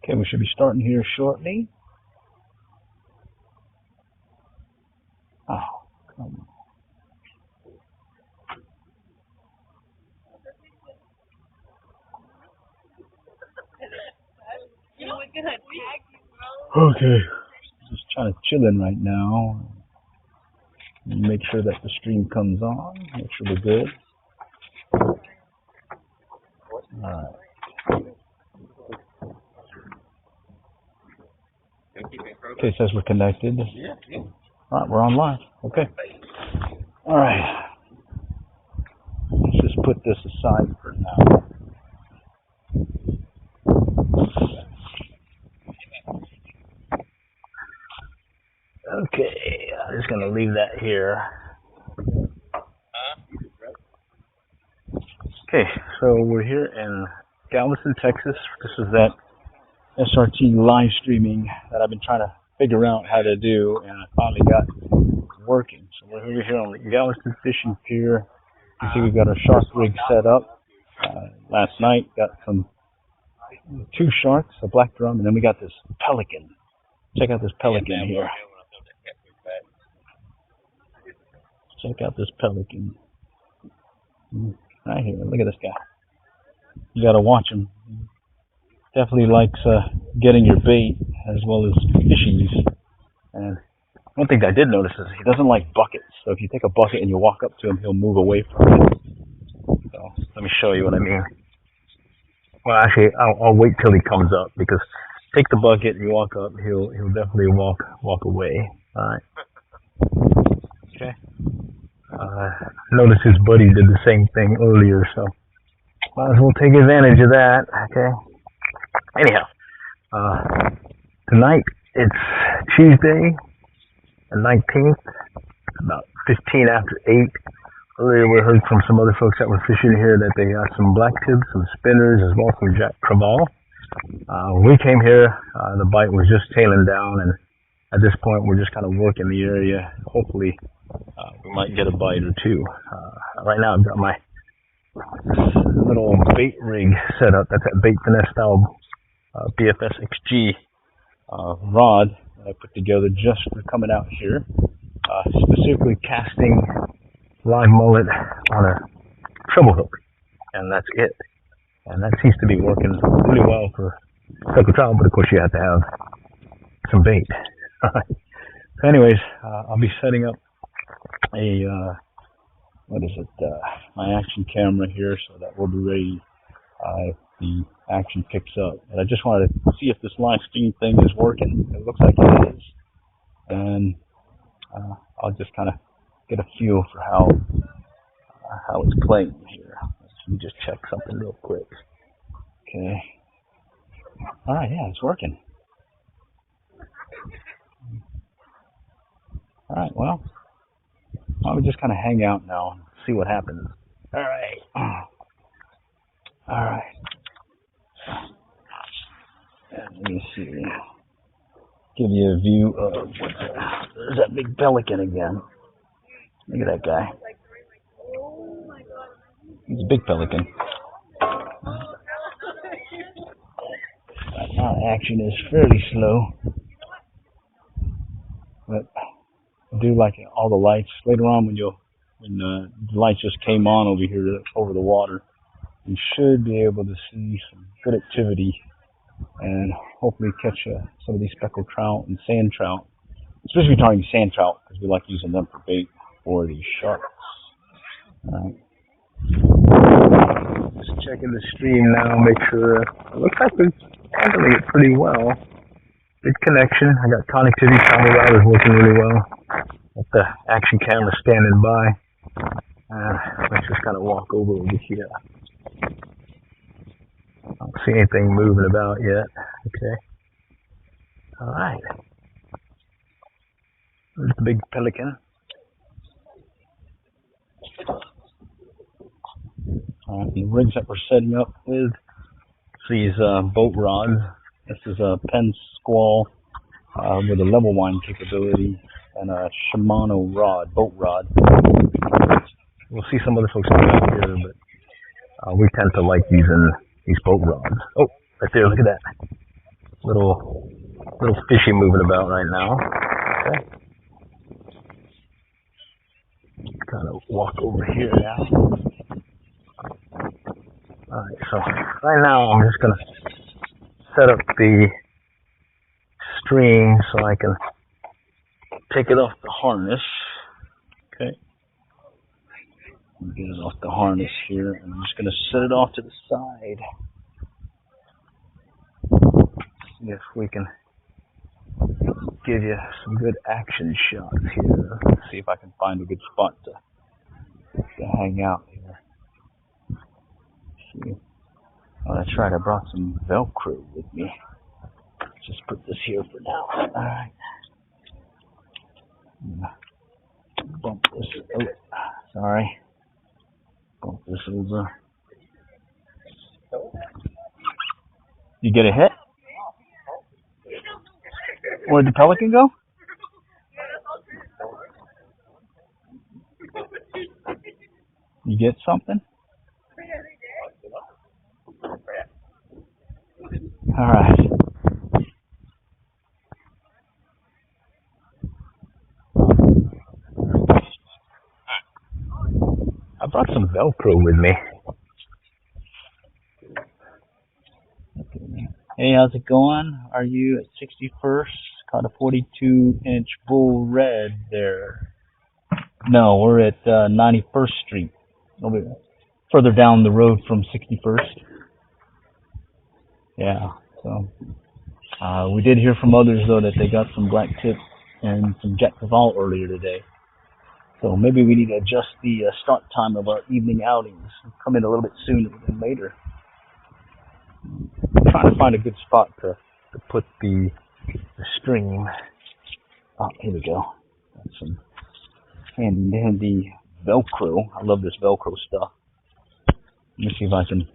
Okay, we should be starting here shortly. Oh, come on. Okay, just trying to chill in right now. Make sure that the stream comes on. Make sure we're good. Alright. Okay, it says we're connected. Alright, we're on live. Okay. Alright. Let's just put this aside for now. Okay, I'm just going to leave that here. Okay, so we're here in Galveston, Texas. This is that SRT live streaming that I've been trying to figure out how to do, and I finally got it working. So we're over here on the Galveston Fishing Pier. You see we've got our shark rig set up. Last night got two sharks, a black drum, and then we got this pelican. Check out this pelican here. Check out this pelican. Right here, look at this guy. You gotta watch him. Definitely likes getting your bait as well as fishies. And one thing that I did notice is he doesn't like buckets. So if you take a bucket and you walk up to him, he'll move away from it. So let me show you what I mean. Well, actually, I'll wait till he comes up, because take the bucket and you walk up, he'll definitely walk away. All right. Okay. Notice his buddy did the same thing earlier, so might as well take advantage of that. Okay. Anyhow, tonight it's Tuesday, the 19th, about 15 after 8. Earlier we heard from some other folks that were fishing here that they got some black tips, some spinners, as well as some jack crevalle. When we came here, the bite was just tailing down, and at this point we're just kind of working the area. Hopefully we might get a bite or two. Right now I've got my little bait rig set up. That's that bait finesse style BFS XG rod that I put together just for coming out here. Specifically casting live mullet on a treble hook, and that's it. And that seems to be working really well for speckled trout, but of course you have to have some bait. So anyways, I'll be setting up a my action camera here, so that we'll be ready if the action picks up. And I just wanted to see if this live stream thing is working. It looks like it is, and I'll just kind of get a feel for how it's playing here. Let me just check something real quick. Okay. All right, yeah, it's working. All right, well, I'll just kind of hang out now and see what happens. All right. All right. Let me see. Give you a view of there's that big pelican again. Look at that guy. He's a big pelican. Our action is fairly slow, but I do like all the lights. Later on, when the lights just came on over here over the water, you should be able to see some good activity and hopefully catch some of these speckled trout and sand trout. Especially targeting sand trout, because we like using them for bait for these sharks. Just checking the stream now, make sure it looks like we're handling it pretty well. Good connection. I got connectivity. Flyrod is working really well. Got the action camera standing by. Let's just kind of walk over here. I don't see anything moving about yet. Okay. All right. There's the big pelican. The rigs that we're setting up with these boat rods. This is a Penn Squall with a level wind capability and a Shimano boat rod. We'll see some other folks come out here, but we tend to like using these boat rods. Oh, right there, look at that. Little fishy moving about right now. Okay. Kind of walk over here now. Alright, so right now I'm just gonna set up the string so I can take it off the harness. Okay. Get it off the harness here, and I'm just gonna set it off to the side. See if we can give you some good action shots here. See if I can find a good spot to hang out here. See. Oh, that's right, I brought some Velcro with me. Let's just put this here for now. Alright. Bump this. Oh, sorry. Bump this over. You get a hit? Where'd the pelican go? You get something? Alright. I brought some Velcro with me. Hey, how's it going? Are you at 61st? Caught a 42-inch bull red there. No, we're at 91st Street. Over further down the road from 61st. Yeah, so we did hear from others though that they got some black tip and some Jack Caval earlier today. So maybe we need to adjust the start time of our evening outings. Come in a little bit sooner than later. I'm trying to find a good spot to put the string. Oh, here we go. Got some handy Velcro. I love this Velcro stuff. Let me see if I can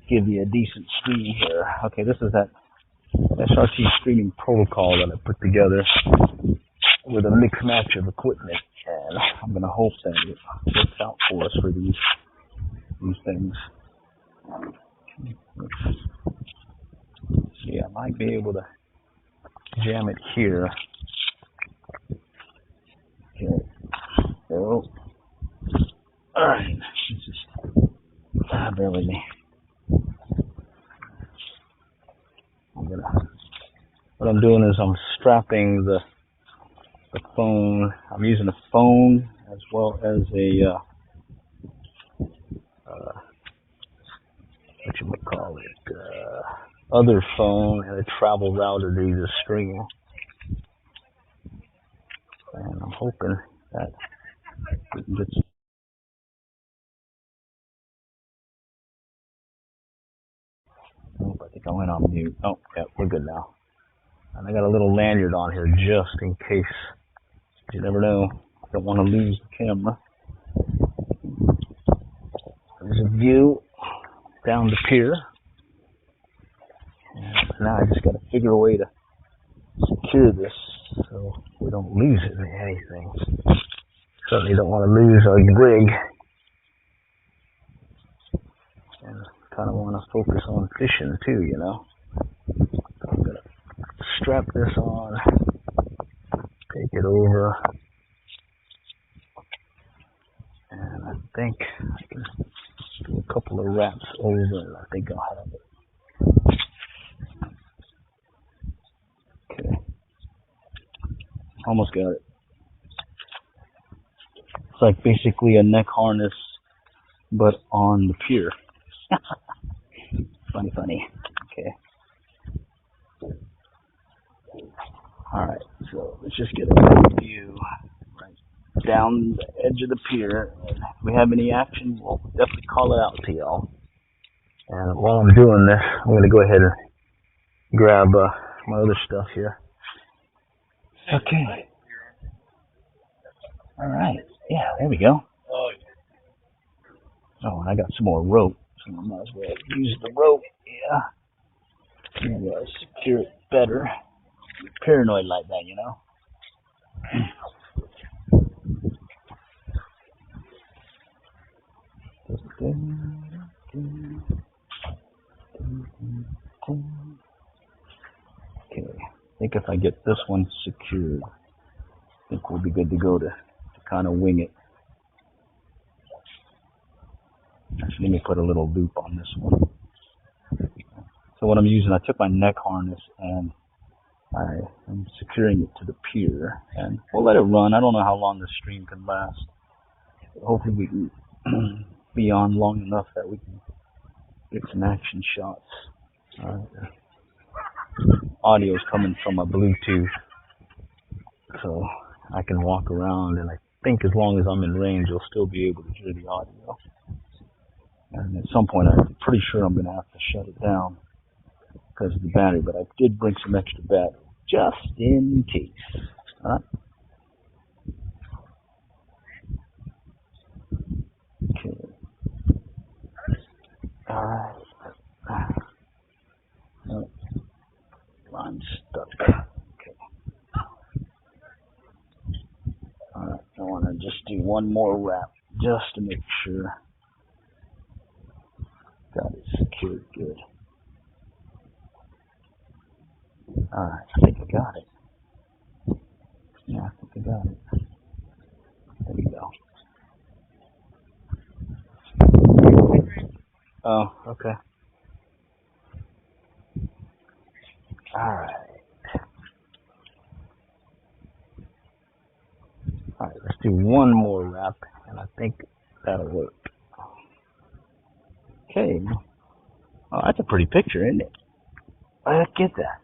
give you a decent stream here. Okay, this is that SRT streaming protocol that I put together with a mixed match of equipment, and I'm gonna hope that it works out for us for these things. See, I might be able to jam it here. Okay. So, alright, just bear with me. What I'm doing is I'm strapping the phone. I'm using a phone as well as a other phone and a travel router to use a string. And I'm hoping that we can get some. Oh, I think I went on mute. Oh, yeah, we're good now. And I got a little lanyard on here just in case. You never know. I don't want to lose the camera. There's a view down the pier. And now I just got to figure a way to secure this so we don't lose it in anything. Certainly don't want to lose our rig. And kind of want to focus on fishing too, you know. So I'm going to strap this on, take it over, and I think I can do a couple of wraps over and I think I'll have it. Okay. Almost got it. It's like basically a neck harness, but on the pier. Funny. Okay. Alright, so let's just get a good view right down the edge of the pier. If we have any action, we'll definitely call it out to y'all. And while I'm doing this, I'm going to go ahead and grab my other stuff here. Okay. Alright, yeah, there we go. Oh, and I got some more rope, so I might as well use the rope. Yeah. Maybe I'll secure it better. I'm paranoid like that, you know. think if I get this one secured, I think we'll be good to go to kind of wing it. Actually, let me put a little loop on this one. So what I'm using, I took my neck harness and I am securing it to the pier, and we'll let it run. I don't know how long this stream can last. Hopefully we can be on long enough that we can get some action shots. Audio is coming from a Bluetooth, so I can walk around, and I think as long as I'm in range, you'll still be able to hear the audio. And at some point, I'm pretty sure I'm going to have to shut it down because of the battery, but I did bring some extra battery just in case. Okay. Alright. Oh, I'm stuck. Okay. Alright, I want to just do one more wrap just to make sure. Got it secured good. Alright, I think I got it. Yeah, I think I got it. There we go. Oh, okay. Alright. Alright, let's do one more wrap, and I think that'll work. Okay. Oh, that's a pretty picture, isn't it? Look at that.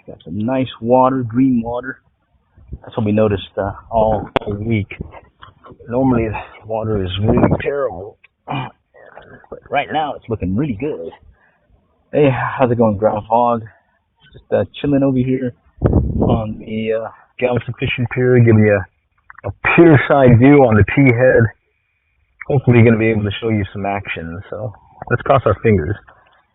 Got some nice water, green water. That's what we noticed all week. Normally the water is really terrible, but right now it's looking really good. Hey, how's it going, Groundhog? Just chilling over here on the Galveston fishing pier, giving you a pier side view on the T head. Hopefully going to be able to show you some action, so let's cross our fingers.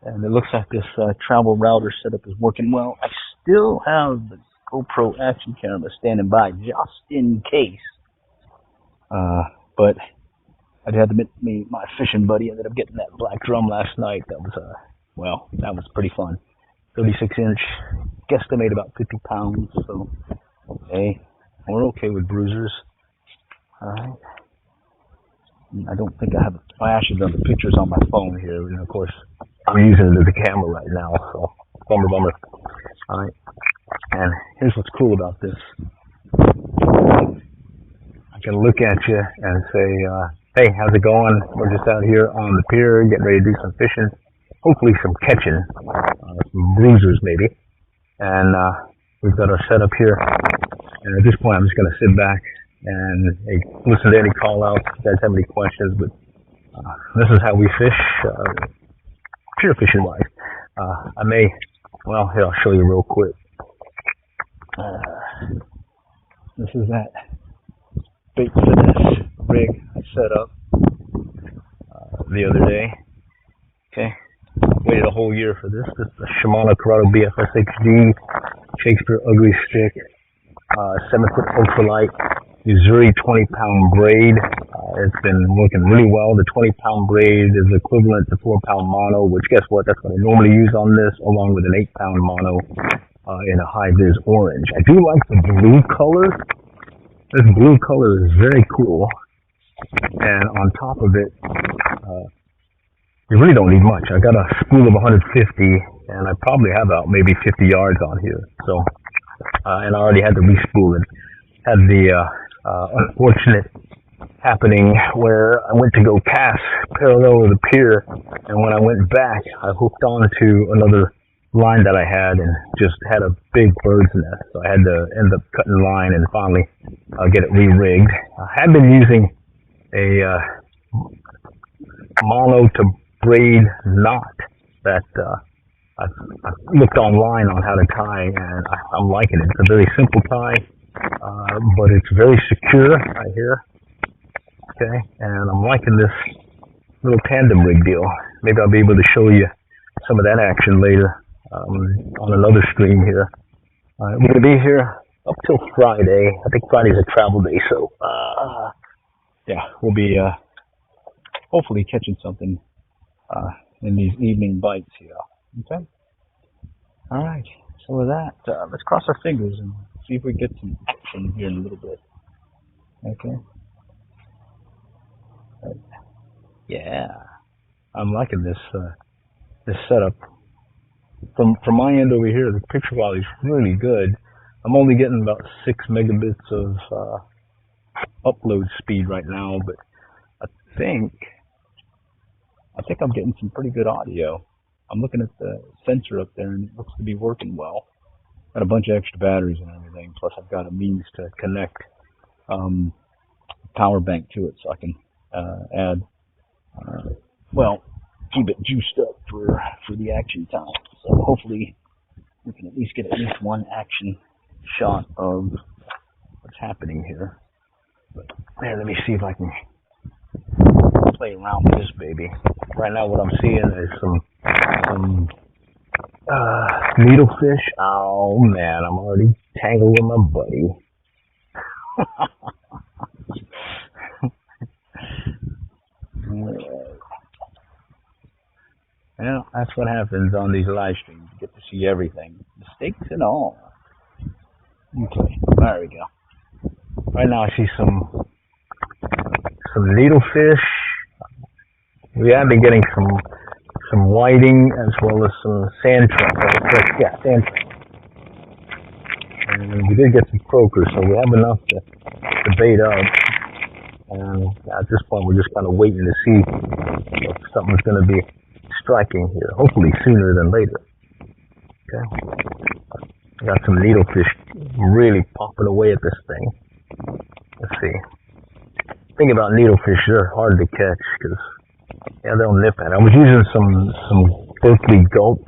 And it looks like this travel router setup is working well. I still have the GoPro action camera standing by just in case. But I had to admit, my fishing buddy ended up getting that black drum last night. That was, well, that was pretty fun. 36-inch, guesstimate about 50 pounds. So, okay, we're okay with bruisers. All right. I don't think I have. I actually done the pictures on my phone here, and of course, I'm using it as a camera right now. So, bummer. All right. And here's what's cool about this. I can look at you and say, hey, how's it going? We're just out here on the pier getting ready to do some fishing. Hopefully some catching, some bruisers maybe. And we've got our setup here. And at this point, I'm just going to sit back and listen to any call outs if you guys have any questions. But this is how we fish, pier fishing wise. I may, well, here, I'll show you real quick. This is that bait finesse rig I set up the other day. Okay, waited a whole year for this. This is a Shimano Corrado BFS HD Shakespeare ugly stick, 7-foot ultralight, Missouri 20-pound braid. It's been working really well. The 20-pound braid is equivalent to 4-pound mono, which guess what? That's what I normally use on this, along with an 8-pound mono in a high-vis orange. I do like the blue color. This blue color is very cool. And on top of it, you really don't need much. I got a spool of 150, and I probably have about maybe 50 yards on here. So, and I already had to re-spool it. Had the unfortunate happening where I went to go cast parallel with the pier, and when I went back, I hooked onto another line that I had and just had a big bird's nest. So I had to end up cutting line and finally get it re-rigged. I had been using a mono to braid knot that I looked online on how to tie, and I'm liking it. It's a very simple tie, but it's very secure right here. Okay, and I'm liking this little tandem rig deal. Maybe I'll be able to show you some of that action later on another stream here. We're going to be here up till Friday. I think Friday's a travel day, so yeah, we'll be hopefully catching something in these evening bites here. Okay? All right. So with that, let's cross our fingers and see if we get some action here in a little bit. Okay. Yeah, I'm liking this this setup. From my end over here, the picture quality is really good. I'm only getting about 6 megabits of upload speed right now, but I think I'm getting some pretty good audio. I'm looking at the sensor up there, and it looks to be working well. Got a bunch of extra batteries and everything, plus I've got a means to connect power bank to it, so I can add, well, keep it juiced up for the action time. So hopefully we can at least get one action shot of what's happening here. But there, let me see if I can play around with this baby. Right now what I'm seeing is some needlefish. Oh man, I'm already tangled with my buddy. Well, that's what happens on these live streams. You get to see everything, mistakes and all. Okay, there we go. Right now I see some needlefish. We have been getting some whiting as well as some sand trout. Yeah, sand trout. And we did get some croakers, so we have enough to bait up. And at this point, we're just kind of waiting to see if something's going to be striking here. Hopefully sooner than later. Okay. I got some needlefish really popping away at this thing. Let's see. The thing about needlefish, they're hard to catch because they'll nip at it. I was using some Berkeley Gulp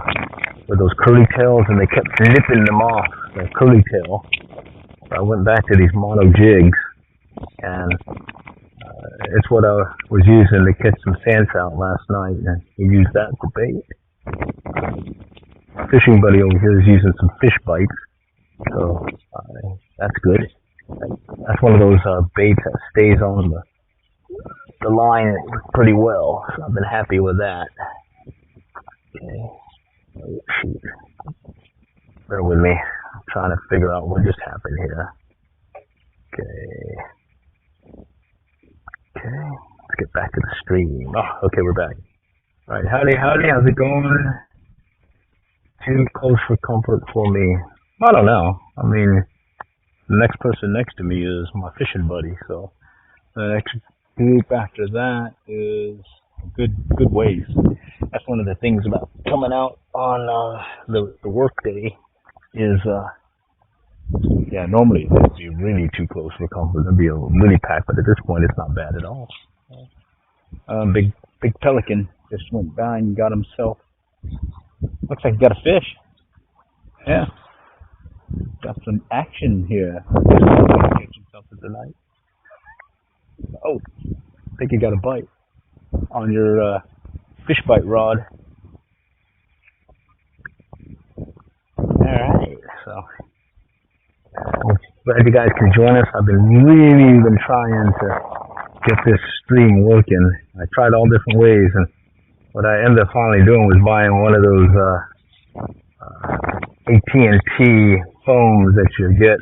with those curly tails, and they kept nipping them off, the curly tail. So I went back to these mono jigs, and it's what I was using to catch some sand trout last night, and we used that for bait. My fishing buddy over here is using some fish bites, so that's good. That's one of those baits that stays on the line pretty well, so I've been happy with that. Okay. Oh, shoot. Bear with me. I'm trying to figure out what just happened here. Okay. Let's get back to the stream. Oh, okay, we're back. Alright, howdy, how's it going? Too close for comfort for me. I don't know. I mean, the next person next to me is my fishing buddy, so the next group after that is good ways. That's one of the things about coming out on the work day is normally it'd be really too close for comfort. It'd be really packed, but at this point it's not bad at all. Big pelican just went by and got himself, looks like he got a fish. Yeah, got some action here. Catching something tonight. Oh, I think you got a bite on your fish bite rod. Alright, so glad you guys can join us. I've been really trying to get this stream working. I tried all different ways, and what I ended up finally doing was buying one of those AT&T phones that you get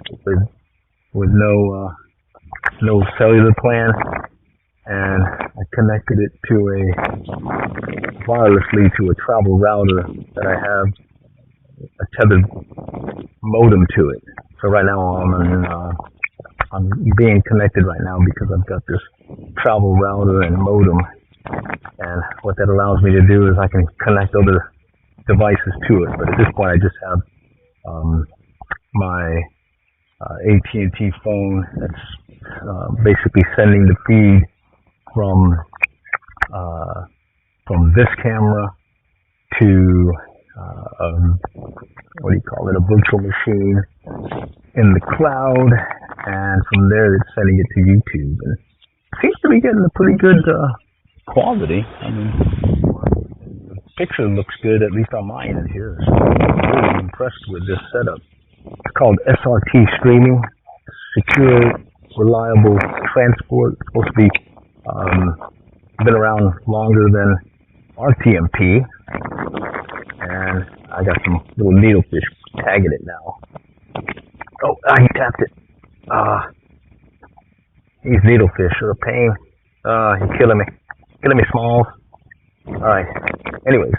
with no cellular plan, and I connected it to wirelessly to a travel router that I have a tethered modem to it. So right now I'm being connected right now because I've got this travel router and modem, and what that allows me to do is I can connect other devices to it. But at this point I just have my AT&T phone that's basically sending the feed from this camera to what do you call it, a virtual machine in the cloud, and from there it's sending it to YouTube. And it seems to be getting a pretty good quality. I mean, the picture looks good, at least on my end here. So I'm really impressed with this setup. It's called SRT streaming, secure, reliable transport. It's supposed to be been around longer than RTMP, and I got some little needlefish tagging it now. Oh, he tapped it. These needlefish are a pain. He's killing me. Killing me, Smalls. Alright. Anyways,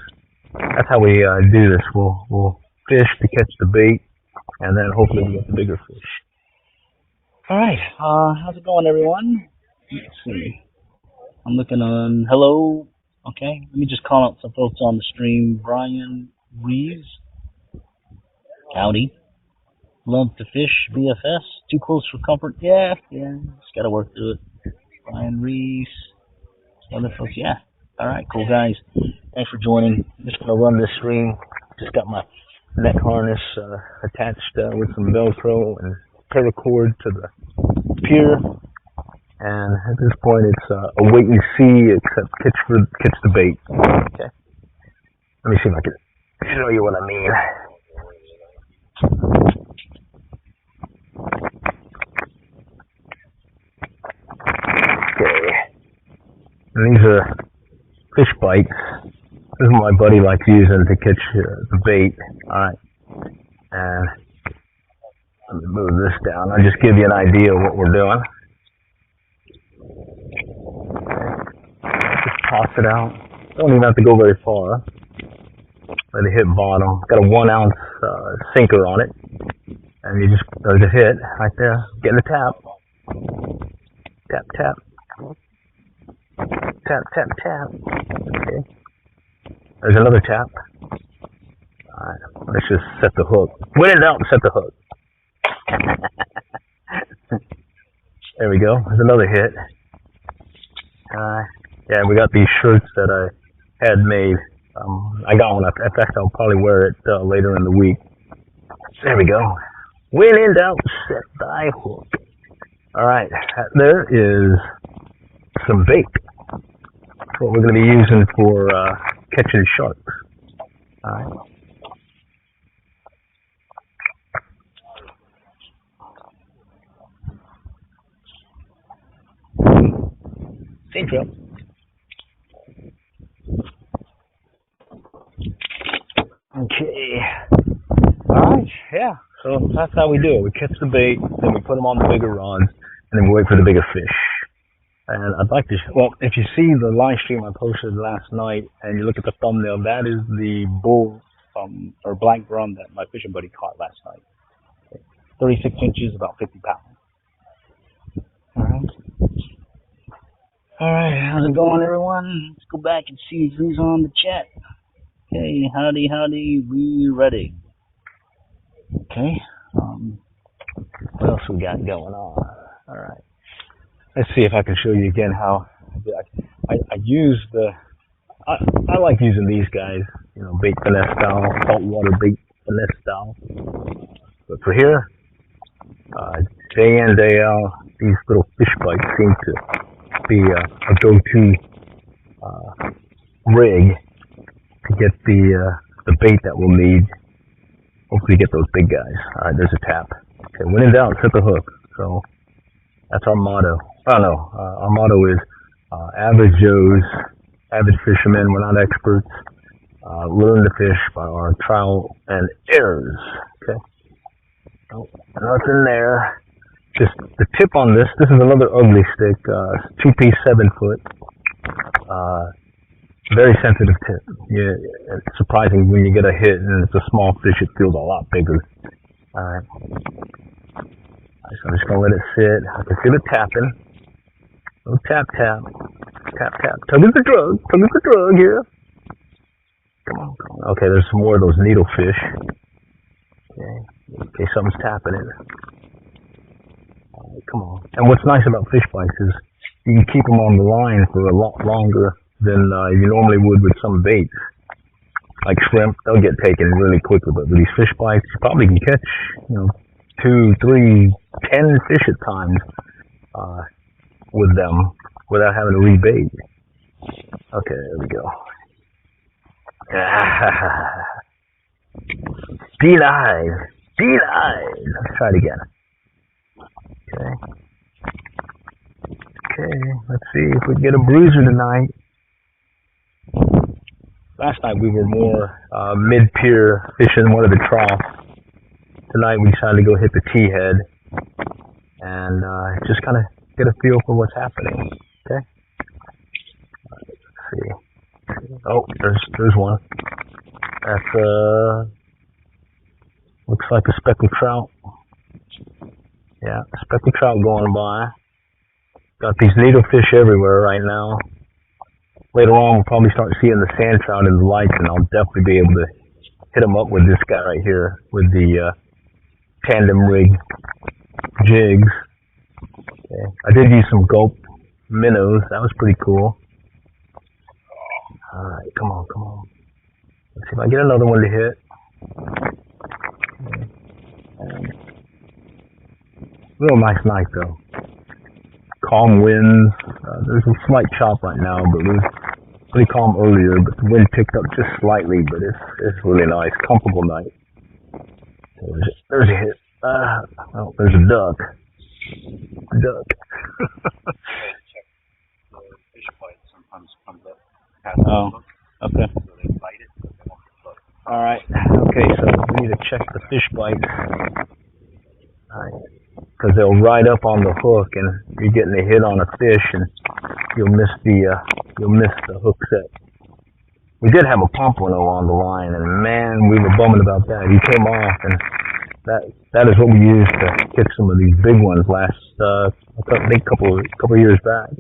that's how we do this. We'll fish to catch the bait, and then hopefully we get the bigger fish. Alright, how's it going, everyone? Let's see. I'm looking on hello. Okay, let me just call out some folks on the stream. Brian Reeves. Howdy. Love to fish, BFS. Too close for comfort. Yeah, just gotta work through it. Brian Reeves. Other folks, yeah. Alright, cool guys. Thanks for joining. Just gonna run this stream. Just got my neck harness attached with some Velcro and paracord to the pier. And at this point, it's a wait and see, except catch the bait. Okay. Let me see if I can show you what I mean. Okay. And these are fish bites. This is what my buddy likes using to catch the bait. Alright. And let me move this down. I'll just give you an idea of what we're doing. Just toss it out. Don't even have to go very far. Let it hit bottom. Got a 1 ounce sinker on it. And you just, there's a hit right there. Getting a tap. Tap, tap. Tap, tap, tap. Okay. There's another tap. Alright, let's just set the hook. When in doubt, set the hook. There we go. There's another hit. Yeah, we got these shirts that I had made. I got one. In fact, I'll probably wear it later in the week. There we go. When in doubt, set thy hook. Alright, there is some bait. That's what we're going to be using for catching sharks. Alright. Same trail. Okay. Alright, yeah. So that's how we do it. We catch the bait, then we put them on the bigger rods, and then we wait for the bigger fish. And I'd like to, well, if you see the live stream I posted last night, and you look at the thumbnail, that is the bull, or black drum that my fishing buddy caught last night. 36 inches, about 50 pounds. Alright. Alright, how's it going, everyone? Let's go back and see who's on the chat. Okay, howdy, howdy, we ready. Okay, what else we got going on? Alright, let's see if I can show you again how I use I like using these guys, you know, bait finesse style, saltwater bait finesse style. But for here, day in, day out, these little fish bites seem to be a go-to rig to get the bait that we'll need. Hopefully get those big guys. Alright, there's a tap. Okay, when in doubt, set the hook. So that's our motto. Oh no, our motto is average Joes, average fishermen, we're not experts. Learn to fish by our trial and errors. Okay. Oh, nothing there. Just the tip on this is another ugly stick, 2-piece 7-foot. Very sensitive tip. Yeah, it's surprising when you get a hit and it's a small fish, it feels a lot bigger. Alright. So I'm just gonna let it sit. I can feel it tapping. Little tap tap. Tap tap. Tug is the drug here. Come on, come on. Okay, there's some more of those needlefish. Okay, something's tapping it. Come on. And what's nice about fish bites is you can keep them on the line for a lot longer than you normally would with some baits. Like shrimp, they'll get taken really quickly, but with these fish bites, you probably can catch, 2, 3, 10 fish at times with them without having to rebait. Okay, there we go. Denied. Let's try it again. Okay, let's see if we can get a bruiser tonight. Last night we were more mid-pier fishing one of the troughs, tonight we decided to go hit the T-head and just kind of get a feel for what's happening. Okay. Let's see. Oh, there's one. That's looks like a speckled trout. Yeah, speckled trout going by. Got these needle fish everywhere right now. Later on, we'll probably start seeing the sand trout in the lights, and I'll definitely be able to hit them up with this guy right here with the tandem rig jigs. Okay. I did use some gulp minnows. That was pretty cool. All right, come on, come on. Let's see if I get another one to hit. Okay. Real nice night though. Calm winds. There's a slight chop right now, but it was pretty calm earlier. But the wind picked up just slightly, but it's really nice, comfortable night. There's a hit. Oh, there's a duck. Duck. Fish bite sometimes comes up. Oh, okay. So they bite it, but they won't get hooked. All right. Okay, so we need to check the fish bites. All right. Because they'll ride up on the hook, and you're getting a hit on a fish, and you'll miss the hook set. We did have a pompano on the line, and man, we were bumming about that. He came off, and that is what we used to catch some of these big ones last, I think couple of years back.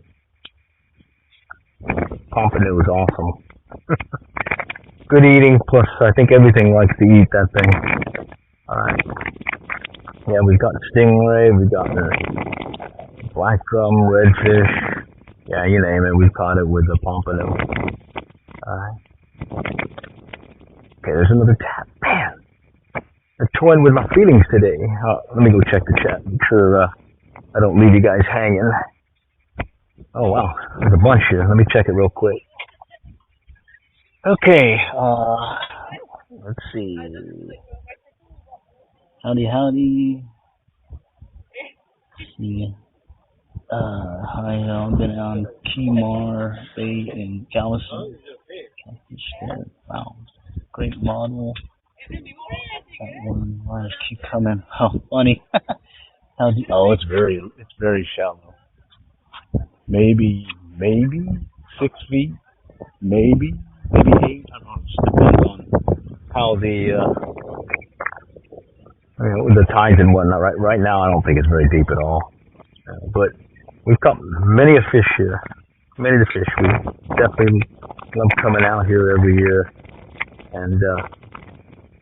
Pompano was awesome. Good eating, plus I think everything likes to eat that thing. All right. Yeah, we've got stingray, we've got black drum, redfish. Yeah, you name it, we've caught it with the pompano. Alright. Okay, there's another tap. Man, I'm toying with my feelings today. Let me go check the chat, make sure I don't leave you guys hanging. Oh wow, there's a bunch here. Let me check it real quick. Okay, let's see. Howdy. Yeah. Hi, I've been on Kemar Bay in Galveston. Wow. Great model. That one, why does it keep coming? Oh, funny. Oh, it's very shallow. Maybe 6 feet. Maybe 8. I don't know. It just depends on how the tides and whatnot. Right now, I don't think it's very deep at all. But we've caught many a fish here. Many of the fish. We definitely love coming out here every year and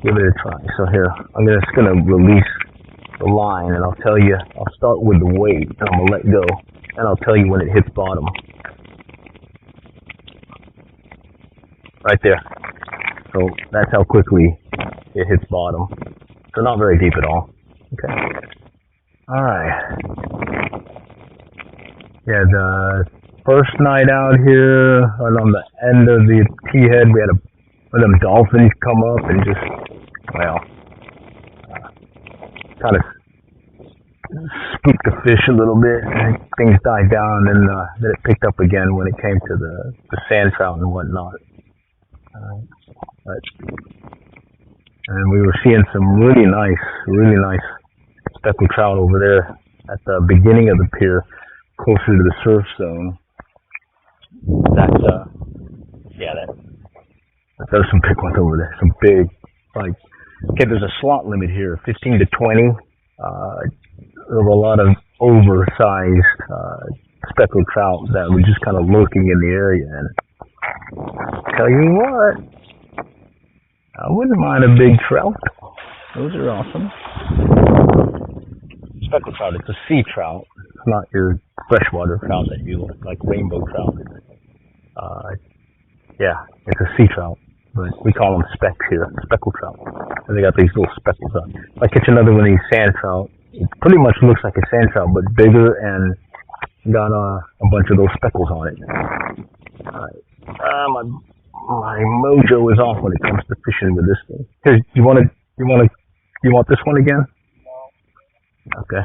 give it a try. So here, I'm just gonna release the line, and I'll tell you. I'll start with the weight, and I'm gonna let go, and I'll tell you when it hits bottom. Right there. So that's how quickly it hits bottom. So not very deep at all. Okay. All right. Yeah, the first night out here, and on the end of the T-head, we had one of them dolphins come up and just, kind of spooked the fish a little bit. And things died down, and then it picked up again when it came to the sand trout and whatnot. And we were seeing some really nice speckled trout over there at the beginning of the pier, closer to the surf zone. There's some big ones over there. Some big, okay, there's a slot limit here, 15 to 20. There were a lot of oversized speckled trout that were just kind of lurking in the area. And tell you what, I wouldn't mind a big trout. Those are awesome. Speckled trout, it's a sea trout. It's not your freshwater trout that you like, rainbow trout. Yeah, it's a sea trout, but we call them specks here, speckled trout. And they got these little speckles on. If I catch another one of these sand trout, it pretty much looks like a sand trout, but bigger and got a bunch of those speckles on it. Alright. My mojo is off when it comes to fishing with this thing. Here, you want this one again? Okay.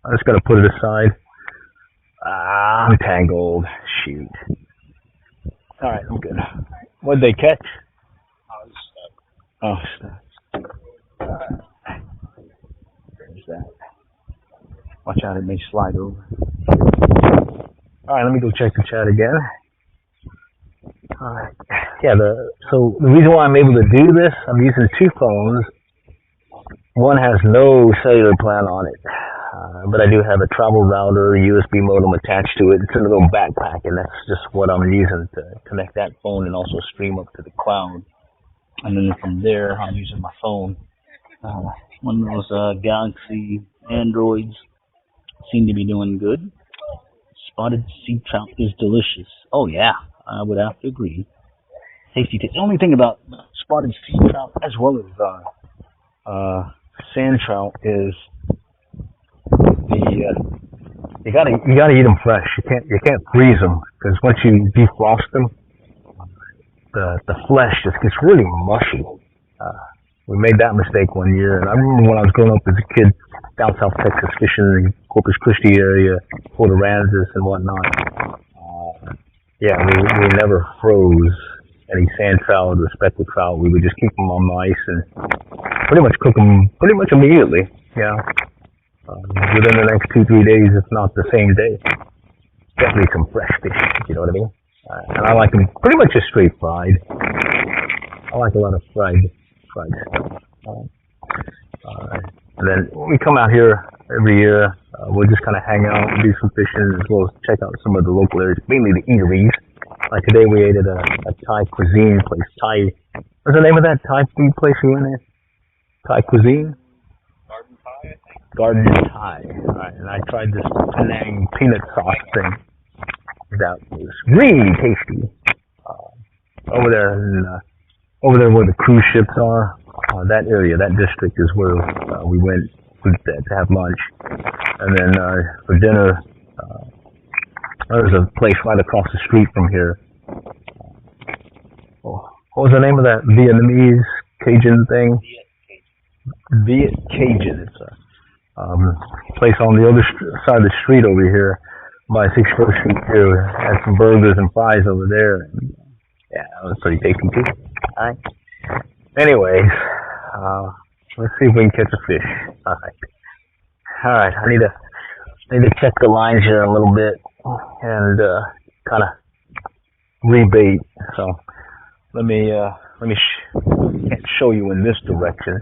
I'm just gonna put it aside. I'm tangled. Shoot. Alright, I'm good. What'd they catch? Oh, stuck. Watch out, it may slide over. Alright, let me go check the chat again. Alright. Yeah, so the reason why I'm able to do this, I'm using two phones. One has no cellular plan on it. But I do have a travel router, USB modem attached to it. It's in a little backpack, and that's just what I'm using to connect that phone and also stream up to the cloud. And then from there, I'm using my phone. One of those Galaxy Androids seem to be doing good. Spotted sea trout is delicious. Oh yeah, I would have to agree. Tasty taste. The only thing about spotted sea trout as well as sand trout is you gotta eat them fresh. You can't freeze them, because once you defrost them, the flesh just gets really mushy. We made that mistake one year, and I remember when I was growing up as a kid down South Texas fishing in the Corpus Christi area, Port Aransas and whatnot. Yeah, we never froze any sand trout or speckled trout. We would just keep them on ice and pretty much cook them pretty much immediately. Yeah, within the next 2-3 days, if not the same day. Definitely some fresh fish, you know what I mean? And I like them pretty much just straight fried. I like a lot of fried stuff. And then when we come out here every year, we'll just kind of hang out and do some fishing, as well as check out some of the local areas, mainly the eateries. Like today we ate at a Thai cuisine place. What's the name of that Thai food place we went in? Thai cuisine? Garden Thai, I think. Garden Thai. Alright, and I tried this Penang peanut sauce thing. That was really tasty. Over there where the cruise ships are, that area, that district is where we went to have lunch. And then for dinner, there's a place right across the street from here. What was the name of that Vietnamese Cajun thing? Viet Cajun. It's a place on the other side of the street over here by 61st Street here. Had some burgers and fries over there. Yeah, that was pretty tasty too. Alright. Anyways, let's see if we can catch a fish. Alright, I need to check the lines here a little bit and kind of rebait. So let me can't show you in this direction.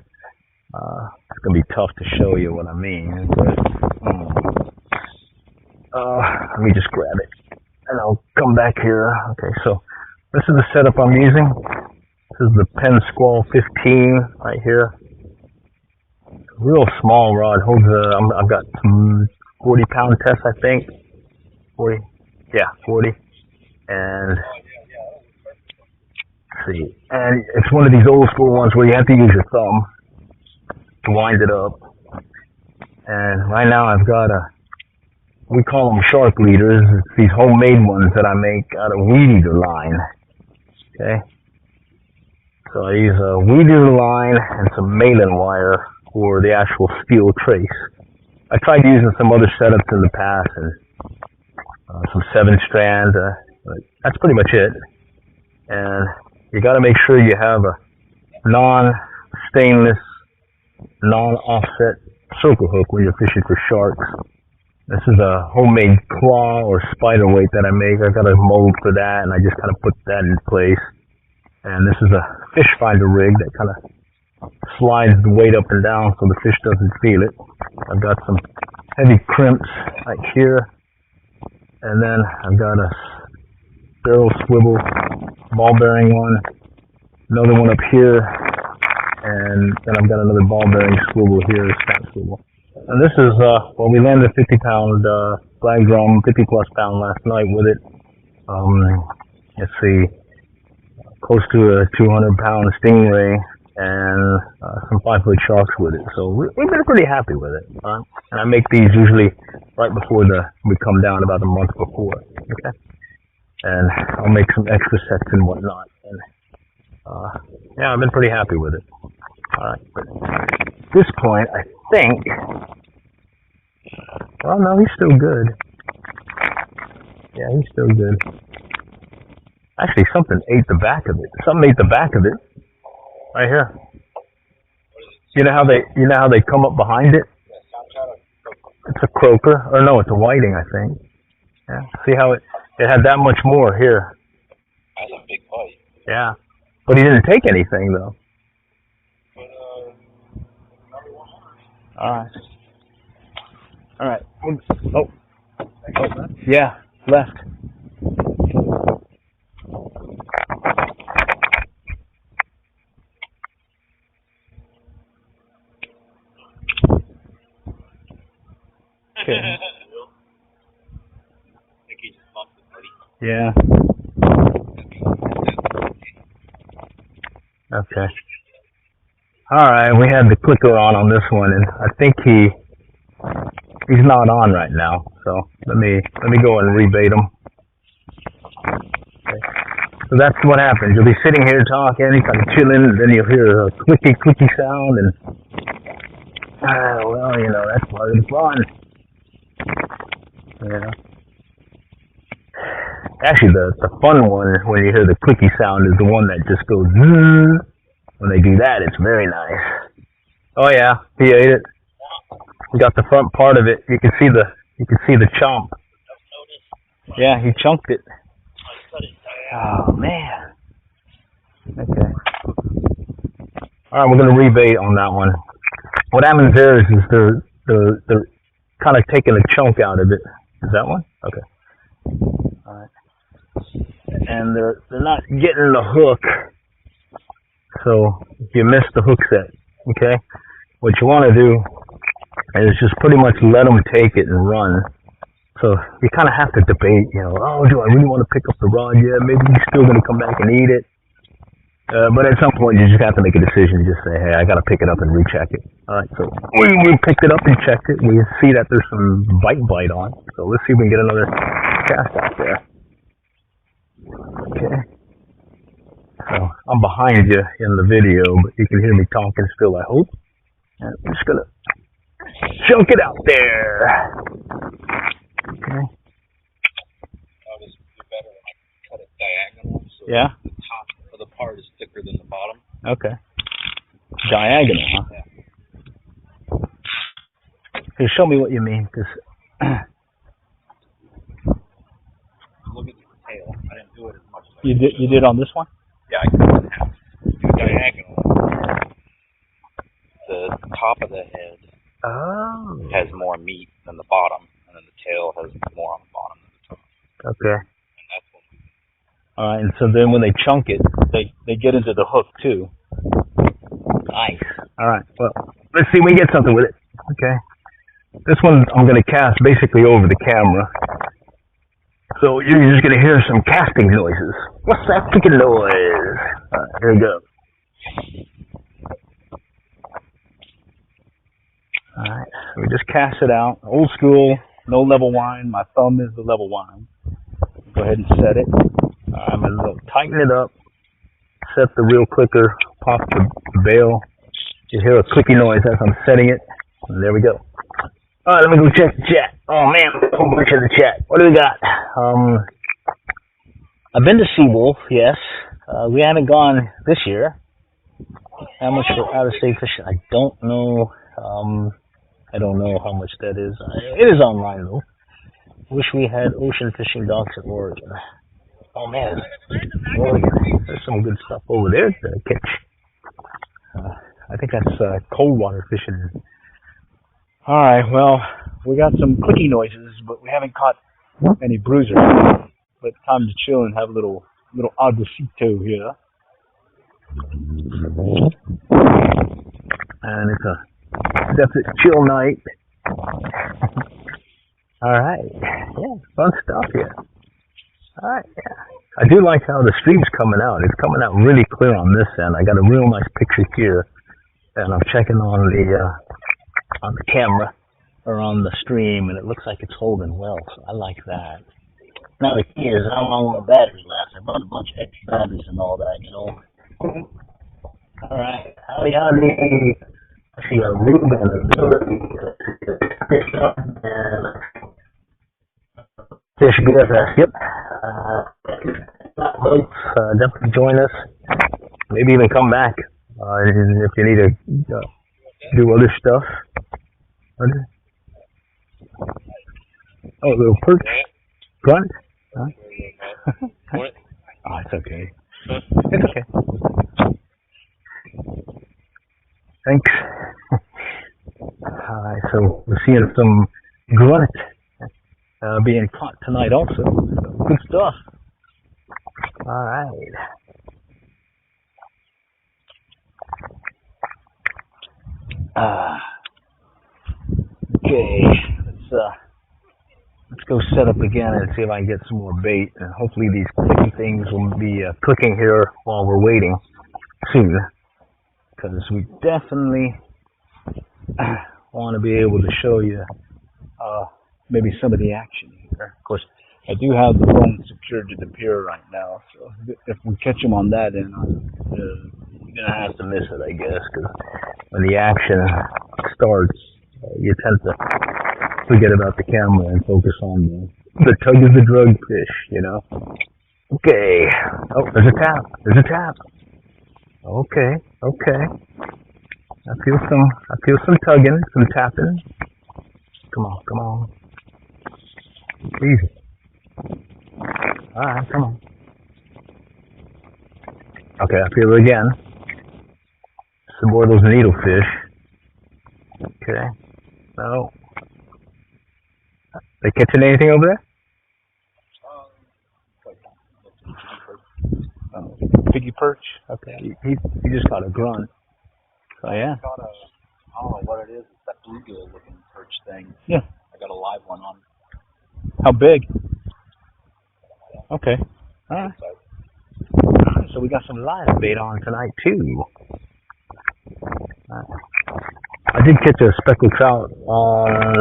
It's gonna be tough to show you what I mean. But, let me just grab it and I'll come back here. Okay, so this is the setup I'm using. This is the Penn Squall 15 right here. Real small rod. Holds I've got some 40-pound tests, I think. 40. Yeah, 40. And let's see. And it's one of these old school ones where you have to use your thumb to wind it up. And right now I've got we call them shark leaders. It's these homemade ones that I make out of weed eater line. Okay. So I use a weed eater line and some malin wire for the actual steel trace. I tried using some other setups in the past and some 7-strand, but that's pretty much it. And you got to make sure you have a non-stainless, non-offset circle hook when you're fishing for sharks. This is a homemade claw or spider weight that I make. I got a mold for that, and I just kind of put that in place. And this is a fish finder rig that kind of slides the weight up and down so the fish doesn't feel it. I've got some heavy crimps right here, and then I've got a barrel swivel ball bearing one, another one up here, and then I've got another ball bearing swivel here, snap swivel. And this is, well, we landed a 50-pound flag drum, 50-plus pound last night with it. Let's see, close to a 200-pound stingray and some 5-foot sharks with it. So we've been pretty happy with it. And I make these usually right before we come down, about a month before. Okay. And I'll make some extra sets and whatnot. And yeah, I've been pretty happy with it. All right. But at this point, I think. Well, no, he's still good. Yeah, he's still good. Actually, something ate the back of it. Something ate the back of it. Right here. You know how they come up behind it? It's a croaker, or no, it's a whiting, I think. Yeah. See how it had that much more here. That's a big bite. Yeah. But he didn't take anything though. Alright. Alright. Oh. Yeah, left. Okay. I think he just bumped it, buddy. Yeah. Okay. Alright, we had the clicker on this one, and I think he's not on right now, so let me go and rebait him. Okay. So that's what happens. You'll be sitting here talking, kind of chilling, and then you'll hear a clicky sound, and well, you know, that's part of the fun. Yeah. Actually, the fun one when you hear the clicky sound is the one that just goes zzz. When they do that, it's very nice. Oh yeah, he ate it. We got the front part of it. You can see the chomp. Yeah, he chunked it. Oh man. Okay. All right, we're gonna rebait on that one. What happens there is they're kind of taking a chunk out of it. Is that one? Okay. All right. And they're not getting the hook. So you miss the hook set. Okay. What you want to do is just pretty much let them take it and run. So you kind of have to debate, you know, oh, do I really want to pick up the rod? Yeah, maybe he's still going to come back and eat it. But at some point, you just have to make a decision. You just say, hey, I got to pick it up and recheck it. All right, so we picked it up and checked it. We see that there's some bite on. So let's see if we can get another cast out there. Okay. So I'm behind you in the video, but you can hear me talking still, I hope. And I'm just going to chunk it out there. Okay. This would be better when I cut it diagonal. So yeah. The top of the part is thicker than the bottom. Okay. Diagonal, huh? Yeah. Okay, show me what you mean, because Look at the tail. I didn't do it as much as I you did on this one? Yeah, I cut it in half. Do diagonal. The top of the head has more meat than the bottom, and then the tail has more on the bottom than the top. Okay. And that's what we... All right, and so then when they chunk it, they get into the hook too. Nice. All right, well, let's see if we can get something with it. Okay. This one I'm going to cast basically over the camera. So you're just going to hear some casting noises. What's that freaking noise? All right, here we go. All right, we just cast it out. Old school, no level wind. My thumb is the level wind. Go ahead and set it. I'm going to tighten it up. Set the reel clicker, pop the bail. You hear a clicky noise as I'm setting it. And there we go. All right, let me go check the chat. Oh man, a whole bunch of the chat. What do we got? I've been to Seawolf, yes. We haven't gone this year. How much for out-of-state fishing? I don't know. I don't know how much that is. It is online though. Wish we had ocean fishing docks in Oregon. Oh man, Oregon. There's some good stuff over there to catch. I think that's cold water fishing. All right, well, we got some clicky noises, but we haven't caught any bruisers. But it's time to chill and have a little agacito here. And it's a definite chill night. All right, yeah, fun stuff here. All right, yeah. I do like how the stream's coming out. It's coming out really clear on this end. I got a real nice picture here, and I'm checking on the camera or on the stream, and it looks like it's holding well. So I like that. Now the key is how long will the battery last. I bought a bunch of extra batteries and all that, you know. All right, howdy. I see a Ruben and Fish BFS. Yep. Definitely join us. Maybe even come back if you need to do other stuff. Oh, a little perch. Grunt? Huh? What? Oh, it's okay. It's okay. Thanks. Alright, so we're seeing some grunt being caught tonight also. Good stuff. Alright. Okay, let's go set up again and see if I can get some more bait, and hopefully these clicky things will be clicking here while we're waiting soon, because we definitely want to be able to show you maybe some of the action here. Of course, I do have the phone secured to the pier right now, so if we catch them on that end, you're gonna have to miss it, I guess, because when the action starts, you tend to forget about the camera and focus on the tug is the drug fish, you know. Okay. Oh, there's a tap. There's a tap. Okay. Okay. I feel some tugging, some tapping. Come on, come on. Easy. All right, come on. Okay, I feel it again. Some more of those needlefish. Okay. No. They catching anything over there? Oh, piggy perch? Okay. He just caught a grunt. So yeah. I don't know what it is. It's that bluegill looking perch thing. Yeah. I got a live one on. How big? Okay. Alright. So we got some live bait on tonight too. I did catch a speckled trout on,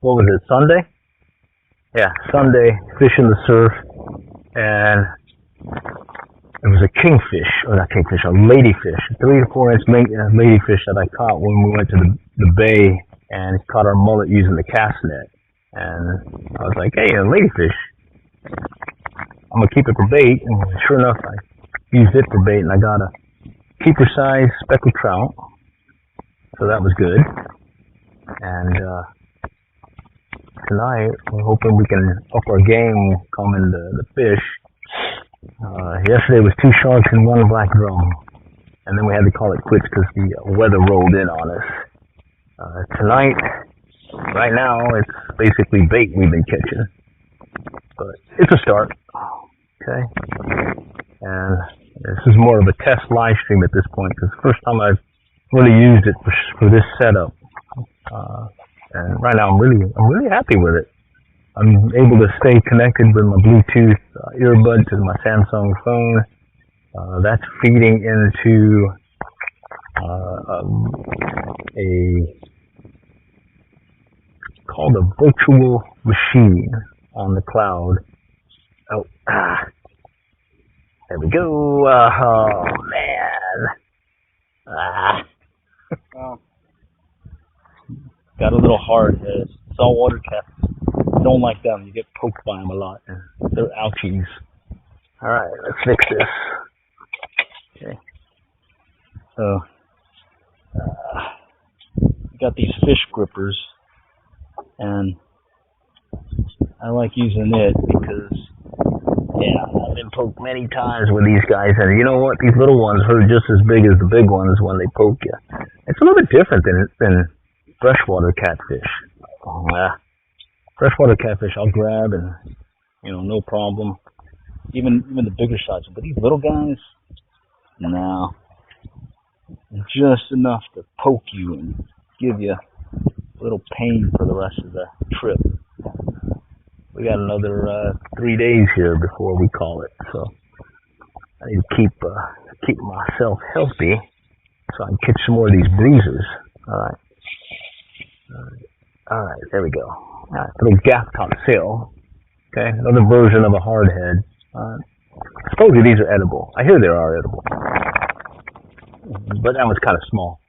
what was it, Sunday? Yeah, Sunday, fishing the surf, and it was a kingfish, or not kingfish, a ladyfish, 3 to 4 inch ladyfish that I caught when we went to the bay and caught our mullet using the cast net. And I was like, hey, a ladyfish, I'm gonna keep it for bait, and sure enough, I used it for bait, and I got a keeper size speckled trout. So that was good. And tonight we're hoping we can up our game coming the fish. Yesterday was 2 sharks and 1 black drum, and then we had to call it quits because the weather rolled in on us. Tonight, right now, it's basically bait we've been catching, but it's a start. Okay, and this is more of a test live stream at this point because the first time I've really used it for this setup, and right now I'm really happy with it. I'm able to stay connected with my Bluetooth earbud to my Samsung phone. That's feeding into called a virtual machine on the cloud. Oh, there we go. Oh man. Got a little hard head. Saltwater cats. Don't like them. You get poked by them a lot. They're ouchies. Alright, let's fix this. Okay. So, got these fish grippers, and I like using it because, yeah, I've been poked many times with these guys, and you know what? These little ones hurt just as big as the big ones when they poke you. It's a little bit different than freshwater catfish. Freshwater catfish I'll grab and, no problem. Even the bigger size. But these little guys, no. Just enough to poke you and give you a little pain for the rest of the trip. We got another 3 days here before we call it, so I need to keep myself healthy so I can catch some more of these bruisers. Alright, there we go. Alright, little gaff top sail. Okay, another version of a hardhead. Supposedly these are edible. I hear they are edible. But that one's kind of small.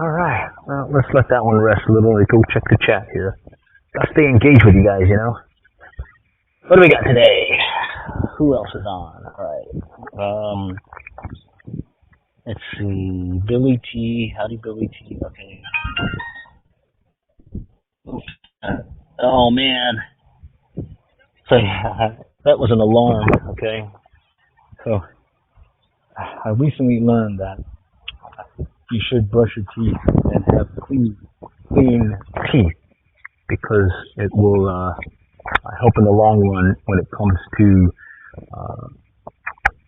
Alright, well, let's let that one rest a little. Let's go check the chat here. Gotta stay engaged with you guys, What do we got today? Who else is on? Alright. Let's see, Billy T. Howdy, Billy T. Okay. Oh man. So that was an alarm. Okay. So I recently learned that you should brush your teeth and have clean teeth because it will help in the long run when it comes to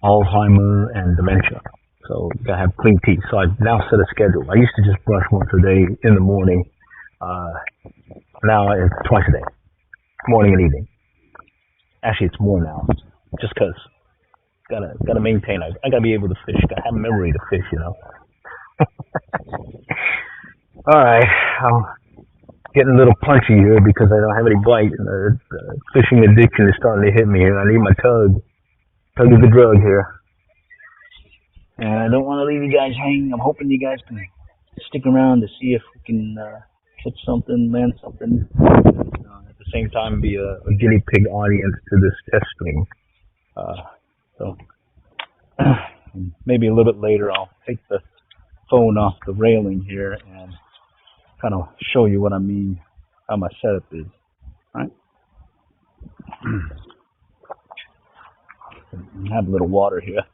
Alzheimer and dementia. So you gotta have clean teeth. So I've now set a schedule. I used to just brush once a day in the morning. Now it's twice a day, morning and evening. Actually, it's more now, just because gotta maintain. I gotta be able to fish. Gotta have memory to fish, you know. All right, I'm getting a little punchy here because I don't have any bite, and the fishing addiction is starting to hit me here. I need my tug. Tug is the drug here, and I don't want to leave you guys hanging. I'm hoping you guys can stick around to see if we can catch something, land something. At the same time, be a guinea pig audience to this test stream. So maybe a little bit later, I'll take the phone off the railing here and kind of show you what I mean, how my setup is. All right. Have a little water here.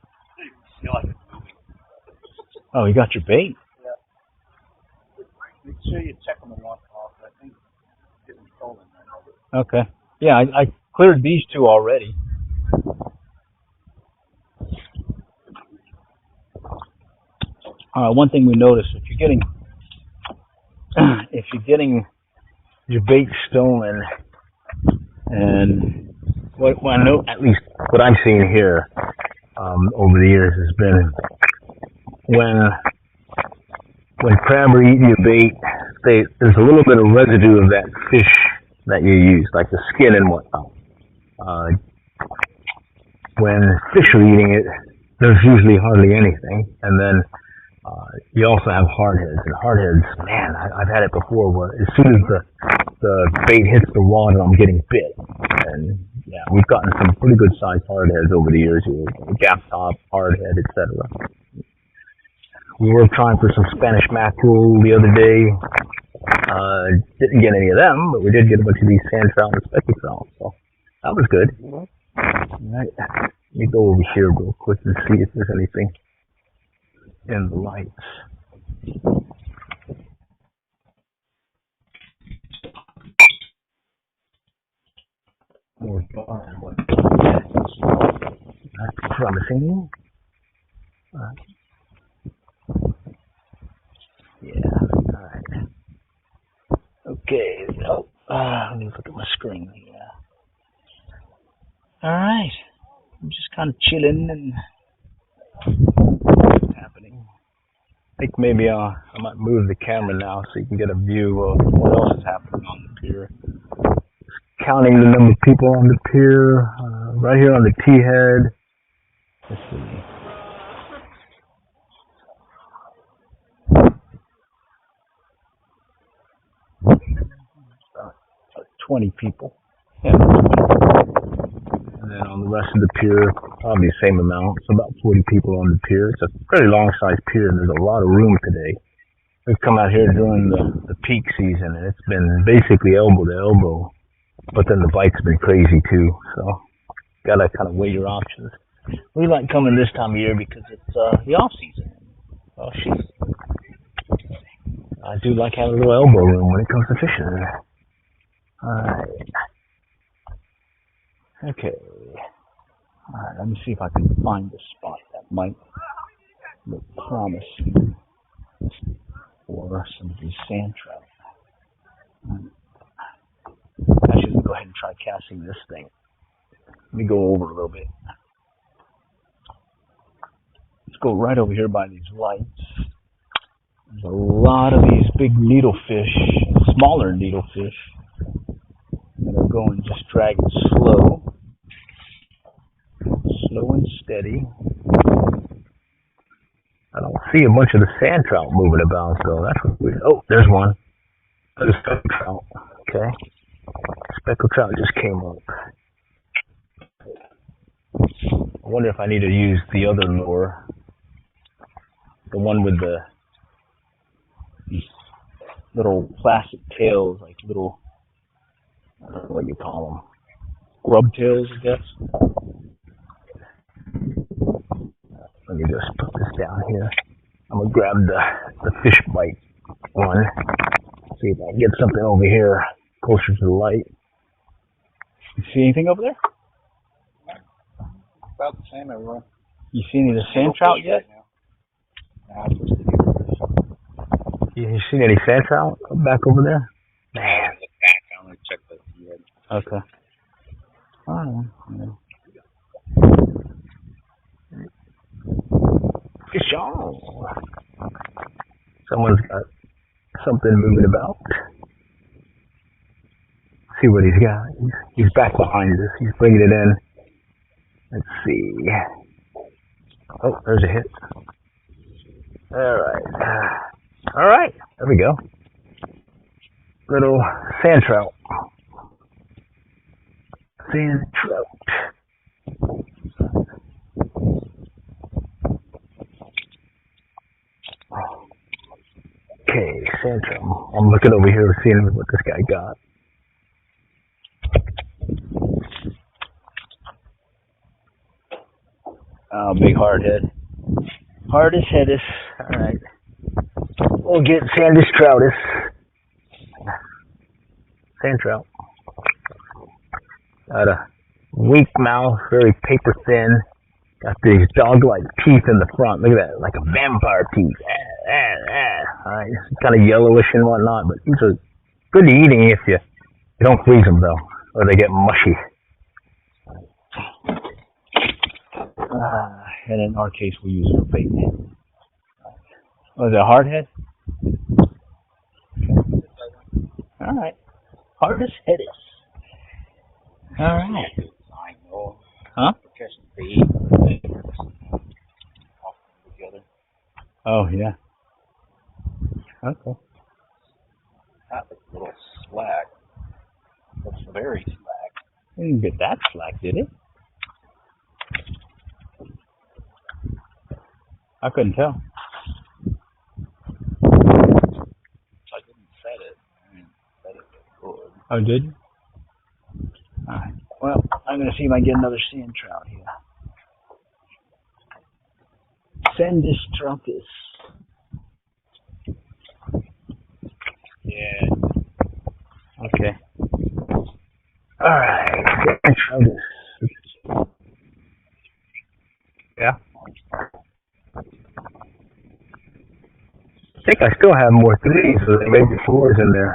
Oh, you got your bait? Yeah. Make sure you check them once off. I think it's getting stolen right now. Okay. Yeah, I cleared these two already. One thing we noticed, if you're getting your bait stolen, and what I know, at least what I'm seeing here over the years has been when crab are eating your bait, there's a little bit of residue of that fish that you use, like the skin and whatnot. When fish are eating it, there's usually hardly anything, and then you also have hardheads, and hardheads, man, I've had it before where as soon as the bait hits the water, I'm getting bit. And yeah, we've gotten some pretty good sized hardheads over the years, gap top, hardhead, etc. We were trying for some Spanish mackerel the other day. Didn't get any of them, but we did get a bunch of these sand trout and speckled trout, so that was good. All right, let me go over here real quick and see if there's anything in the lights. More bar and what? That's promising. Yeah, alright. Okay, oh, let me look at my screen here. Alright, I'm just kind of chilling and what's happening. I think maybe I might move the camera now so you can get a view of what else is happening on the pier. Just counting the number of people on the pier, right here on the T-head. Let's see. About 20 people. Yeah, 20. And then on the rest of the pier, probably the same amount. So about 40 people on the pier. It's a pretty long-sized pier, and there's a lot of room today. We've come out here during the peak season, and it's been basically elbow to elbow. But then the bite's been crazy too, so gotta kind of weigh your options. We like coming this time of year because it's the off season. Oh shit! I do like having a little elbow room when it comes to fishing. Alright. Okay. Alright, let me see if I can find a spot that might look promising for some of these sand trout. I should go ahead and try casting this thing. Let me go over a little bit. Let's go right over here by these lights. There's a lot of these big needlefish, smaller needlefish, that are going just dragging slow and steady. I don't see a bunch of the sand trout moving about, so that's what's weird. Oh, there's one. There's a speckled trout. Okay. Speckled trout just came up. I wonder if I need to use the other lure. The one with the little plastic tails, like little, I don't know what you call them, grub tails, I guess. Let me just put this down here. I'm gonna grab the fish bite one. See if I can get something over here closer to the light. You see anything over there? About the same everywhere. You see any of the sand trout yet? You seen any sand trout back over there? Man. I'm gonna check that. Okay. Alright. Fish on. Someone's got something moving about. See what he's got. He's back behind us. He's bringing it in. Let's see. Oh, there's a hit. Alright. There we go. Little sand trout. Sand trout. Okay, sand trout. I'm looking over here seeing what this guy got. Oh, big hard head. Hardest headest. Alright. We'll get Sandus troutus. Sand trout. Got a weak mouth, very paper thin. Got these dog-like teeth in the front. Look at that, like a vampire teeth. Alright, kind of yellowish and whatnot, but these are good to eating if you don't freeze them though, or they get mushy. And in our case, we use it for bait. Was it a hard head? Alright. Hardest headed. Alright. Huh? Oh, yeah. Okay. That was a little slack. That's very slack. It didn't get that slack, did it? I couldn't tell. I didn't set it. I mean, set it good. Oh, did you? Alright. Well, I'm going to see if I can get another sand trout here. Sandus troutus. Yeah. Okay. Alright. Sand troutus. Yeah. I think I still have more threes, so there may be fours in there.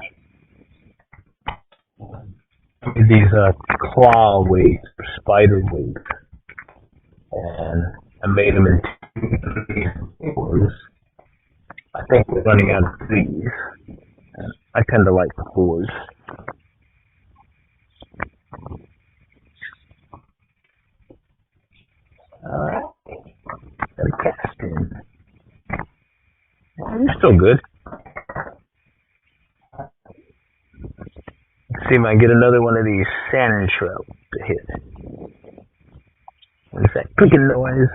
These claw weights, or spider weights, and I made them in 2, 3, and 4s. I think we're running out of threes. And I tend to like the 4s. Alright. Got a cast in. You're still good. Let's see if I can get another one of these sand trout to hit. What's that clicking noise?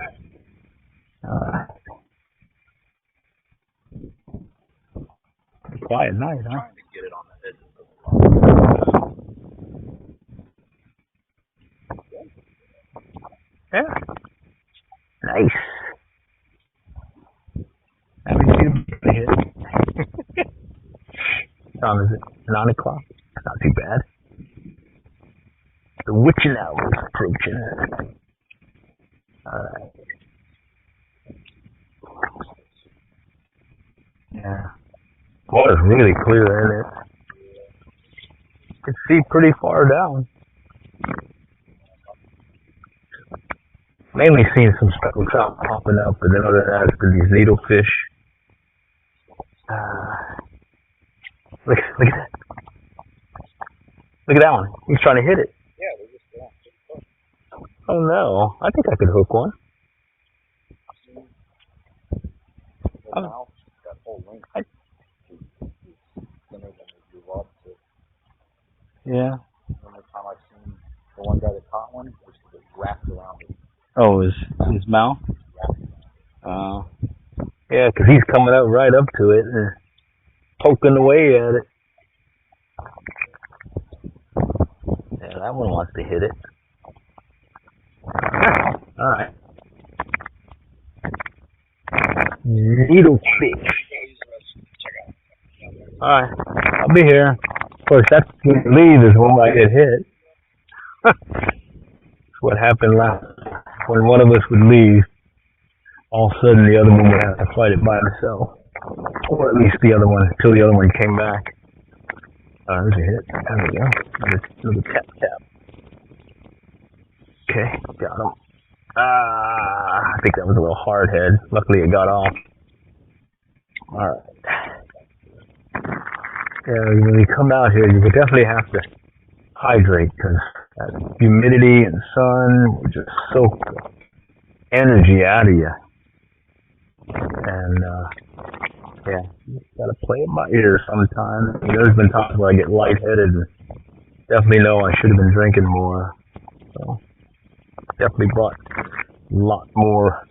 Quiet night, huh? Trying to get it on the edge of the Yeah. Nice. Have you seen a hit? Is it 9 o'clock? It's not too bad. The witching hour is approaching. Alright. Yeah. Water's really clear in it. You can see pretty far down. Mainly seeing some speckled trout popping up, but then other than that, it's been these needlefish. Look at that. Look at that one. He's trying to hit it. Yeah, they're just Oh no. I think I could hook one. the mouth, that whole length is thinner than the rod tip. Yeah. The only time I've seen the one guy that caught one was wrapped around it. Oh, his mouth? Yeah, 'cause he's coming out right up to it and poking away at it. Yeah, that one wants to hit it. Alright. Needlefish. Alright, I'll be here. Of course, that's when you leave is when I get hit. That's what happened last. When one of us would leave, all of a sudden the other one would have to fight it by himself. Or at least the other one, until the other one came back. There's a hit. There we go. Another tap tap. Okay, got him. I think that was a little hard head. Luckily it got off. Alright. Yeah, when you come out here, you would definitely have to hydrate because that humidity and sun will just soak the energy out of you. And, yeah, you just gotta play it by ear sometimes. You know, there's been times where I get lightheaded and definitely know I should have been drinking more. So, definitely brought a lot more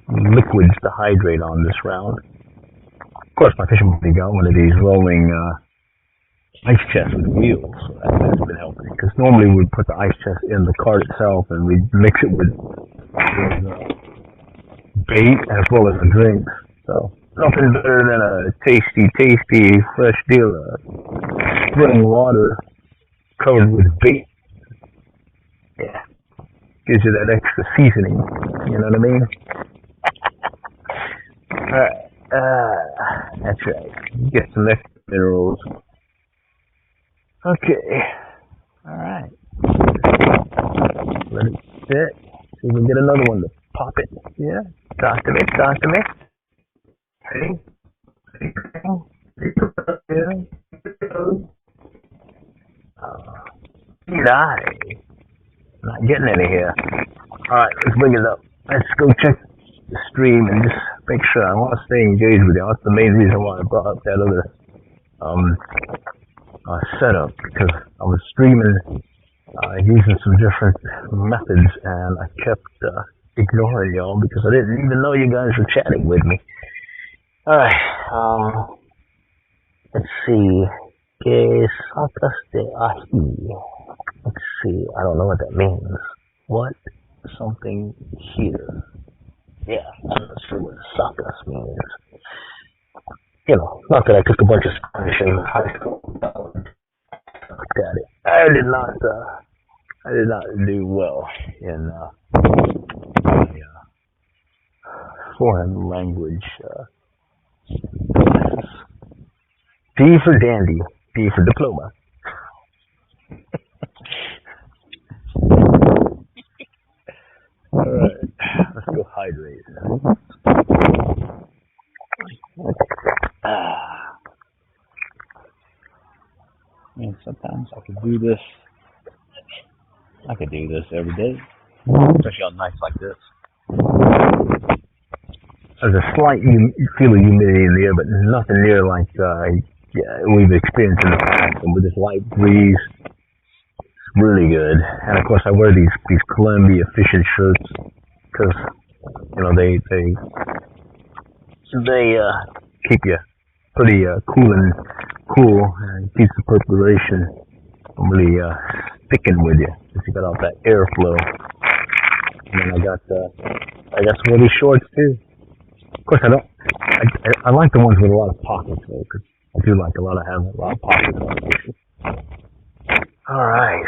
liquids to hydrate on this round. Of course, my fishing buddy got one of these rolling ice chests with wheels, so that's been helping. Because normally we'd put the ice chest in the cart itself and we'd mix it with bait as well as a drink. So nothing better than a tasty, fresh deal of spring water covered with bait. Yeah. Gives you that extra seasoning. You know what I mean? Alright. That's right. Get some extra minerals. Okay. Alright. Let it sit. See if we can get another one to pop it. Yeah. Talk to me. Hey. Not getting any here. Alright, let's bring it up. Let's go check the stream and just make sure. I want to stay engaged with you. That's the main reason why I brought up that other setup, because I was streaming using some different methods and I kept ignoring y'all because I didn't even know you guys were chatting with me. Alright, let's see. Que sacaste aquí? Let's see, I don't know what that means. What? Something here. Yeah, I'm not sure what sacas means. You know, not that I took a bunch of Spanish in high school. Looked at it. I did not do well in foreign language classes. D for dandy, D for diploma. Alright, let's go hydrate. Man, sometimes I could do this. I could do this every day, especially on nights like this. There's a slight feel of humidity in the air, but nothing near like we've experienced in the past. And with this light breeze, it's really good. And of course, I wear these Columbia fishing shirts because you know they keep you pretty cool and keeps the perspiration from really sticking with you. Because you got all that airflow. And then I got some of these shorts too. Of course, I like the ones with a lot of pockets though, because I do like having a lot of pockets on fishing. All right.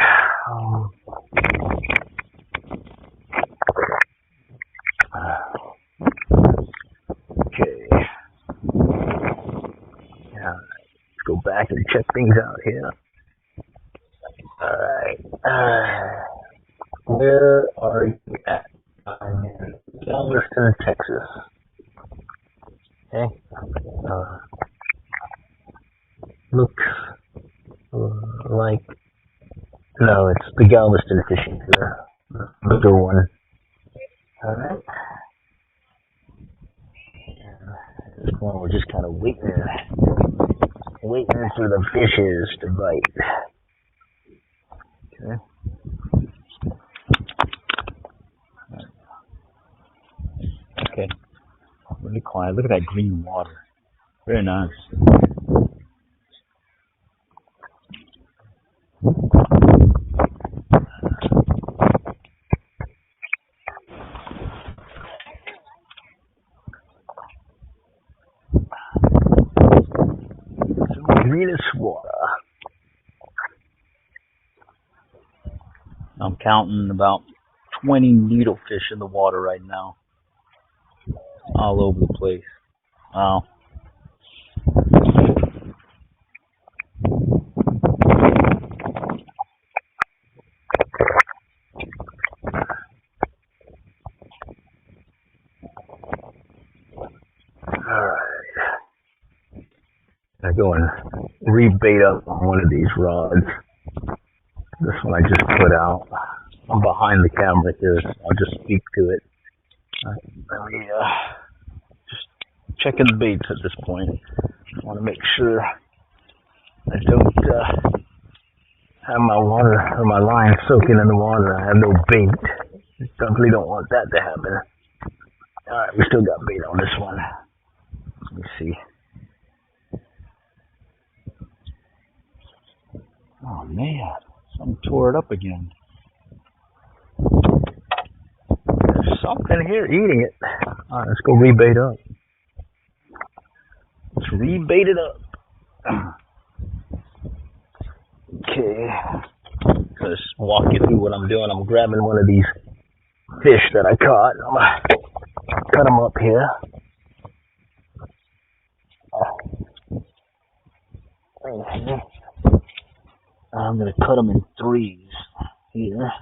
Okay. Yeah. Let's go back and check things out here. All right. Where are you at? I'm in Galveston, Texas. Okay. Looks like no, it's the Galveston Fishing Gear, the bigger one. All right. This one we're just kind of waiting for the fishes to bite. Okay. Okay. Really quiet. Look at that green water. Very nice. Some greenish water. I'm counting about 20 needlefish in the water right now. All over the place. Wow. I go and rebait up on one of these rods. This one I just put out. I'm behind the camera here, so I'll just speak to it. Let me just checking the baits at this point. I want to make sure I don't have my water or my line soaking in the water. I have no bait. Definitely don't want that to happen. Alright, we still got bait on this one. Let me see. Oh man, something tore it up again. There's something here eating it. Alright, let's go rebait up. Let's rebait it up. Okay. So just walk you through what I'm doing. I'm grabbing one of these fish that I caught. I'm gonna cut them up here. I'm gonna cut them in threes here.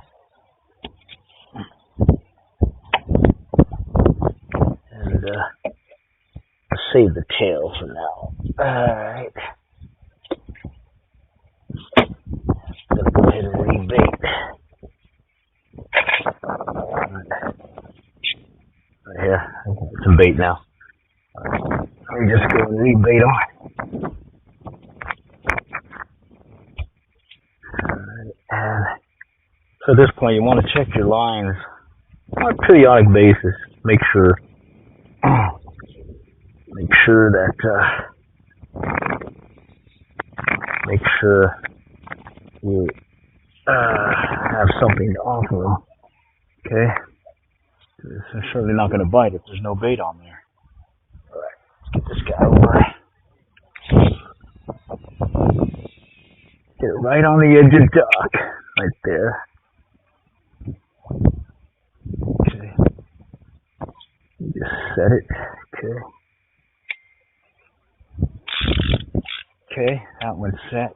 And save the tail for now. Alright. Gonna go ahead and rebait. Right here. Some bait now. Let me just go and rebait them. And so at this point, you want to check your lines on a periodic basis. Make sure you have something to offer them. Okay, They're certainly not going to bite if there's no bait on there. all right, let's get this guy over. Get it right on the edge of the dock, right there. Okay. You just set it. Okay. Okay, that one's set.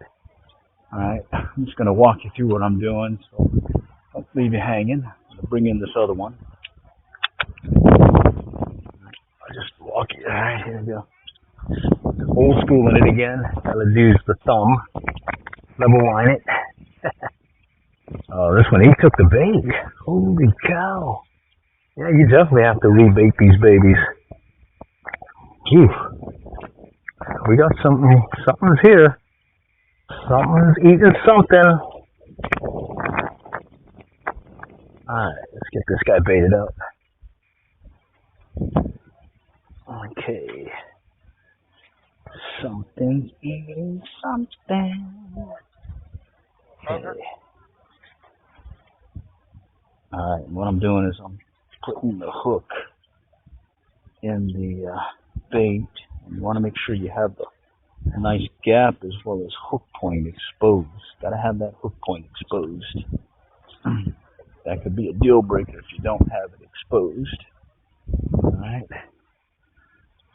Alright, I'm just going to walk you through what I'm doing, so don't leave you hanging. I'm going to bring in this other one. I'll just walk you. Alright, here we go. Old schooling it again. Gotta use the thumb. Level line it. Oh, this one, he took the bait. Holy cow. Yeah, you definitely have to rebait these babies. Phew. We got something. Something's here. Something's eating something. Alright, let's get this guy baited up. Okay. Something's eating something. Okay. Alright, what I'm doing is I'm putting the hook in the bait. You want to make sure you have a nice gap as well as hook point exposed. Got to have that hook point exposed. That could be a deal breaker if you don't have it exposed. Alright.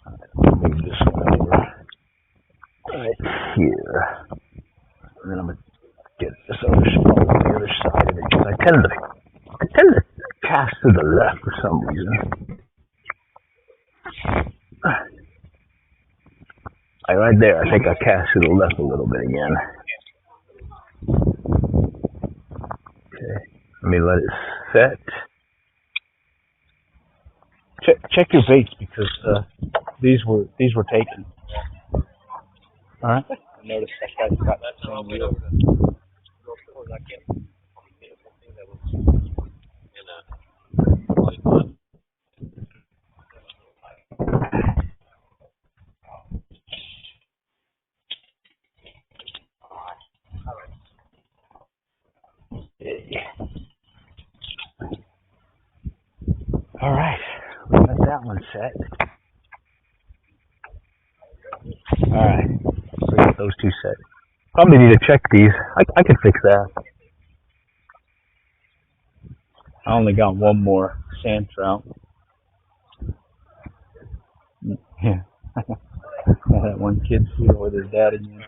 I'll move this one over. Right here. And then I'm going to get this other spot on the other side of it, because I tend to cast to the left for some reason. Right there, I think I cast to the left a little bit again. Okay, let me let it set. Check your baits, because these were taken. All right. I noticed that guy's got that same wheel. that one set. Alright, so we got those two set. Probably need to check these. I can fix that. I only got one more sand trout. Yeah. That one kid's here with his dad again.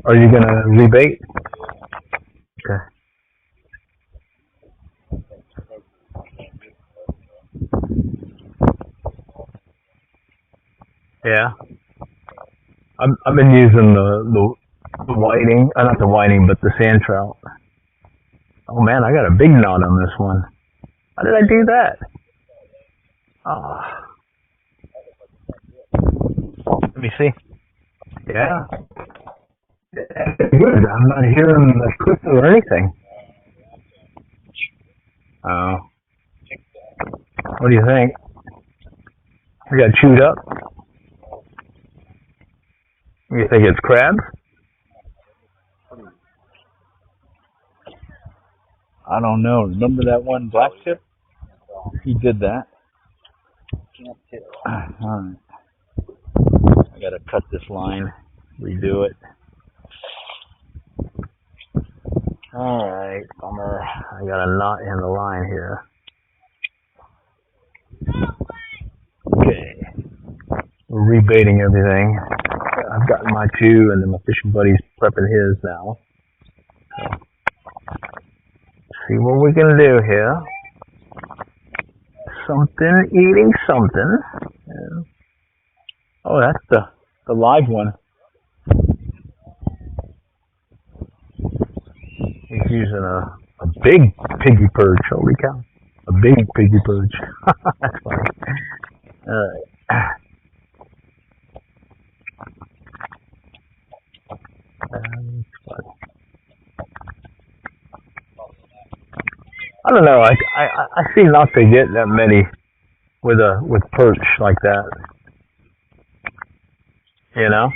Are you gonna rebait? Okay. Yeah. I've been using the whiting, not the whiting, but the sand trout. Oh man, I got a big knot on this one. How did I do that? Ah. Let me see. Yeah. Good. I'm not hearing the click or anything. Oh. What do you think? We got chewed up? You think it's crabs? I don't know. Remember that one black tip? He did that. Alright. I gotta cut this line, redo it. Alright, bummer. I got a knot in the line here. Okay. We're rebaiting everything. I've gotten my two, and then my fishing buddy's prepping his now. So, see what we can do here. Something eating something. Yeah. Oh, that's the live one. He's using a big piggy perch. Holy cow. A big piggy perch. That's funny. Alright. I don't know. I seem not to get that many with perch like that. You know?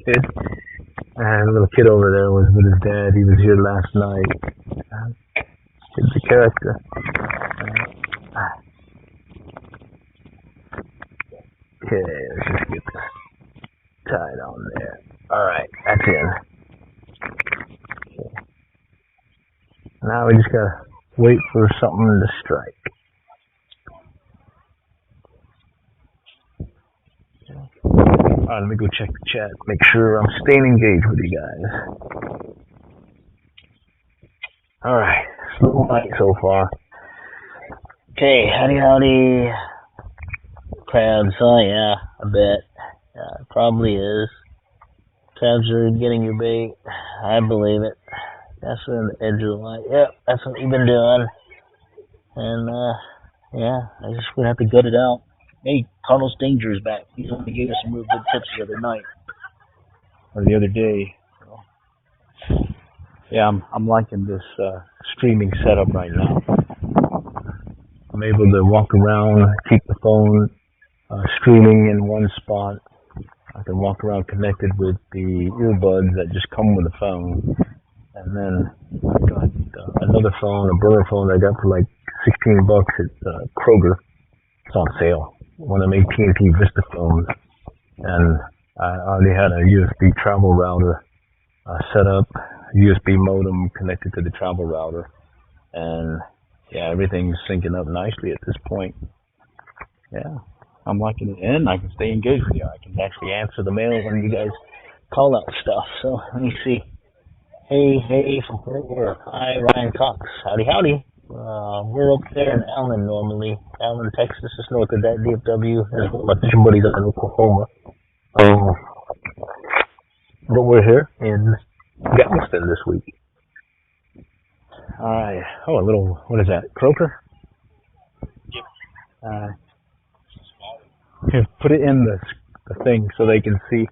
Kid. A little kid over there was with his dad. He was here last night. Kid's a character. Okay, let's just get this tied on there. Alright, that's in. Okay. Now we just gotta wait for something to strike. Alright, let me go check the chat, make sure I'm staying engaged with you guys. Alright, slow night so far. Okay, howdy. Crabs, oh yeah, I bet. Yeah, it probably is. Crabs are getting your bait. I believe it. That's on the edge of the line. Yep, that's what we've been doing. And, yeah, I just would have to gut it out. Hey, Carlos Danger's back. He's only gave us some real good tips the other night. Or the other day. Yeah, I'm liking this streaming setup right now. I'm able to walk around, keep the phone streaming in one spot. I can walk around connected with the earbuds that just come with the phone. And then I've got another phone, a burner phone that I got for like $16 at Kroger. It's on sale. One of them AT&T Vista phones. And I already had a USB travel router set up, USB modem connected to the travel router. And yeah, everything's syncing up nicely at this point. Yeah, I'm liking it. And I can stay engaged with you. I can actually answer the mail when you guys call out stuff. So let me see. Hey, from Fort Worth. Hi, Ryan Cox. Howdy. We're up there in Allen normally. Allen, Texas is north of that DFW. There's my fishing buddies out in Oklahoma. But we're here in Galveston this week. Alright. Oh, a little, what is that? Croaker? Here, put it in the thing so they can see.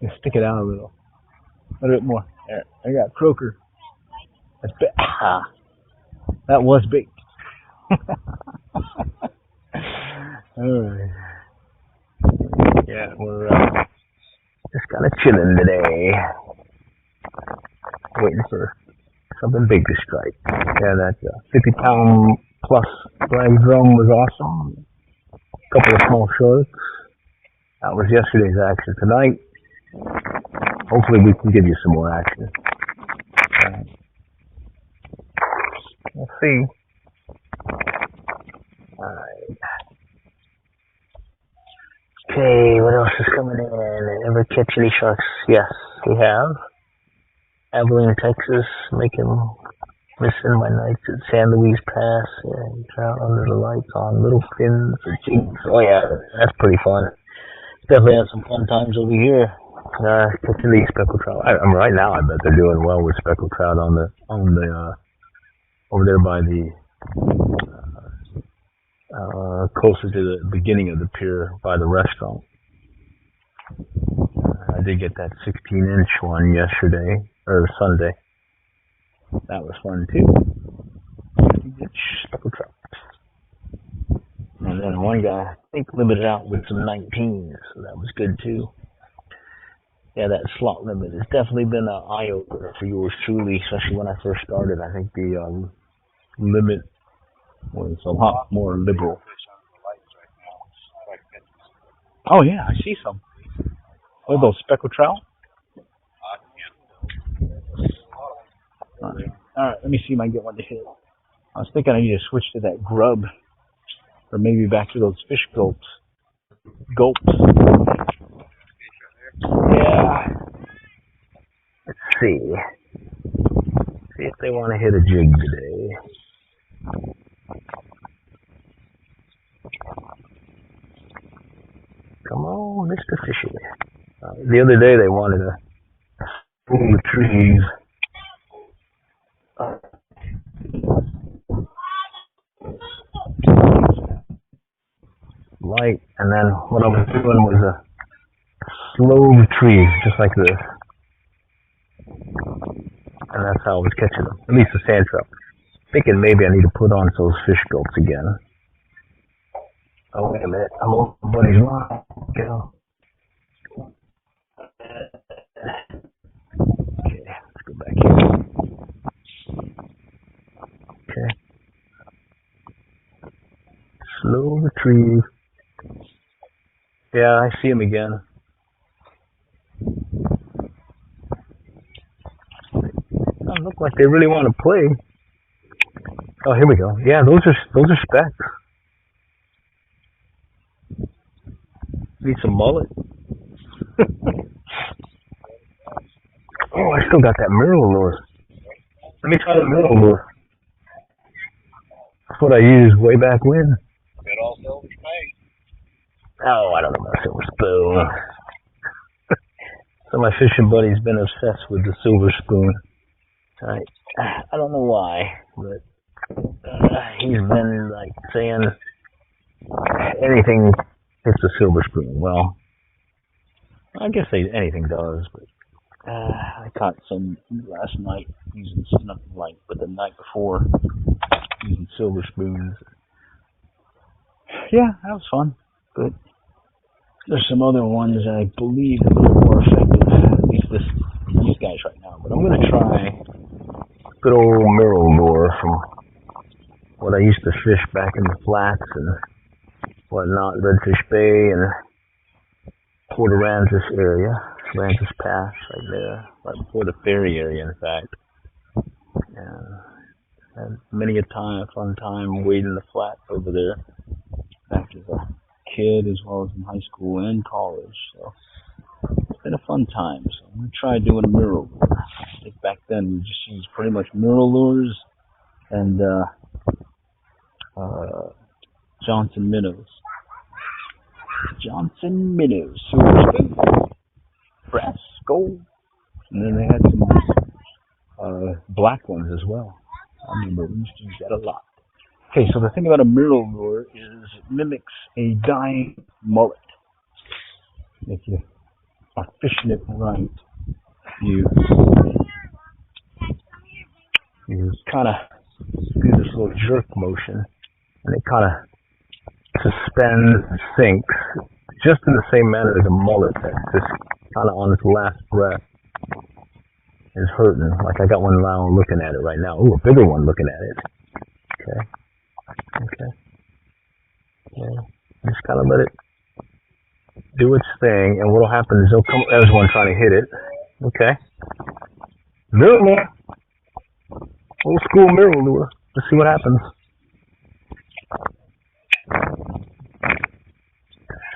Just stick it out a little bit more. There, I got croaker. That's bait. Ah, that was bait. Alright. Yeah, we're just kind of chilling today. Waiting for something big to strike. Yeah, that 50-pound plus flag drum was awesome. A couple of small sharks. That was yesterday's action. Tonight, hopefully we can give you some more action. We'll see. Alright. Okay, what else is coming in? Ever catch any sharks? Yes, we have. Abilene, Texas, missing my nights at San Luis Pass. Yeah, trout under the lights on little fins or jigs. Oh yeah, that's pretty fun. Definitely had some fun times over here. Catching these speckled trout. Right now, I bet they're doing well with speckled trout on the over there by the closer to the beginning of the pier by the restaurant. I did get that 16-inch one yesterday or Sunday. That was fun too. 16-inch speckled trout. And then one guy, I think, limited out with some 19s, so that was good too. Yeah, that slot limit has definitely been an eye-opener for yours truly, especially when I first started. I think the limit was a lot more liberal. Oh yeah, I see some. What are those, speckled trout? Alright, let me see if I can get one to hit. I was thinking I need to switch to that grub. Or maybe back to those fish gulps. Gulps. Yeah. Let's see. See if they want to hit a jig today. Come on, Mr. Fishing. The other day they wanted to pull the trees. Light, and then what I was doing was a slow retrieve, just like this. And that's how I was catching them, at least the sand trout. Thinking maybe I need to put on those fish gulps again. Oh, wait a minute, I'm over buddy's line. Go. Okay, let's go back here. Okay. Slow retrieve. Yeah, I see him again. Doesn't look like they really want to play. Oh, here we go. Yeah, those are specks. Need some mullet. Oh, I still got that mirror lure. Let me try the mirror lure. That's what I used way back when. Got all silver spade. Oh, I don't know about silver spoon. So my fishing buddy's been obsessed with the silver spoon. I don't know why, but he's been like saying anything hits a silver spoon. Well, I guess anything does, but I caught some last night using nothing light, but the night before using silver spoons. Yeah, that was fun, but there's some other ones I believe are a little more effective, at least these guys right now. But I'm going to try good old mirror lure from what I used to fish back in the flats and whatnot, Redfish Bay and Port Aransas area, Aransas Pass right there, right before the ferry area, in fact. And many a fun time wading the flats over there, back as a kid as well as in high school and college. So it's been a fun time. So I'm going to try doing a mirror lure. I think back then we just used pretty much mirror lures and Johnson minnows. Johnson minnows, silver spoon, brass, gold, and then they had some black ones as well. I remember we used to use that a lot. Okay, so the thing about a mirror lure is it mimics a dying mullet. If you are fishing it right, you you kind of do this little jerk motion, and it kind of suspends and sinks just in the same manner as a mullet that's just kind of on its last breath is hurting. Like I got one now looking at it right now. Ooh, a bigger one looking at it. Okay. Yeah. Just kind of let it do its thing, and what'll happen is there'll come. There's one trying to hit it. Okay. Mirror lure. Old school mirror lure. Let's see what happens.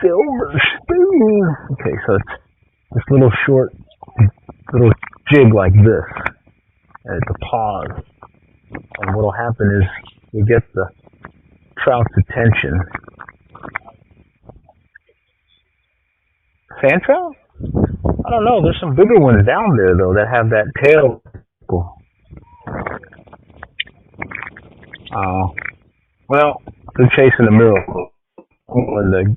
Silver spoon. Okay, so it's this little short, little jig like this, and it's a pause. And what'll happen is you get the trout's attention. Sand trout? I don't know. There's some bigger ones down there though that have that tail. Well, they're chasing a miracle. When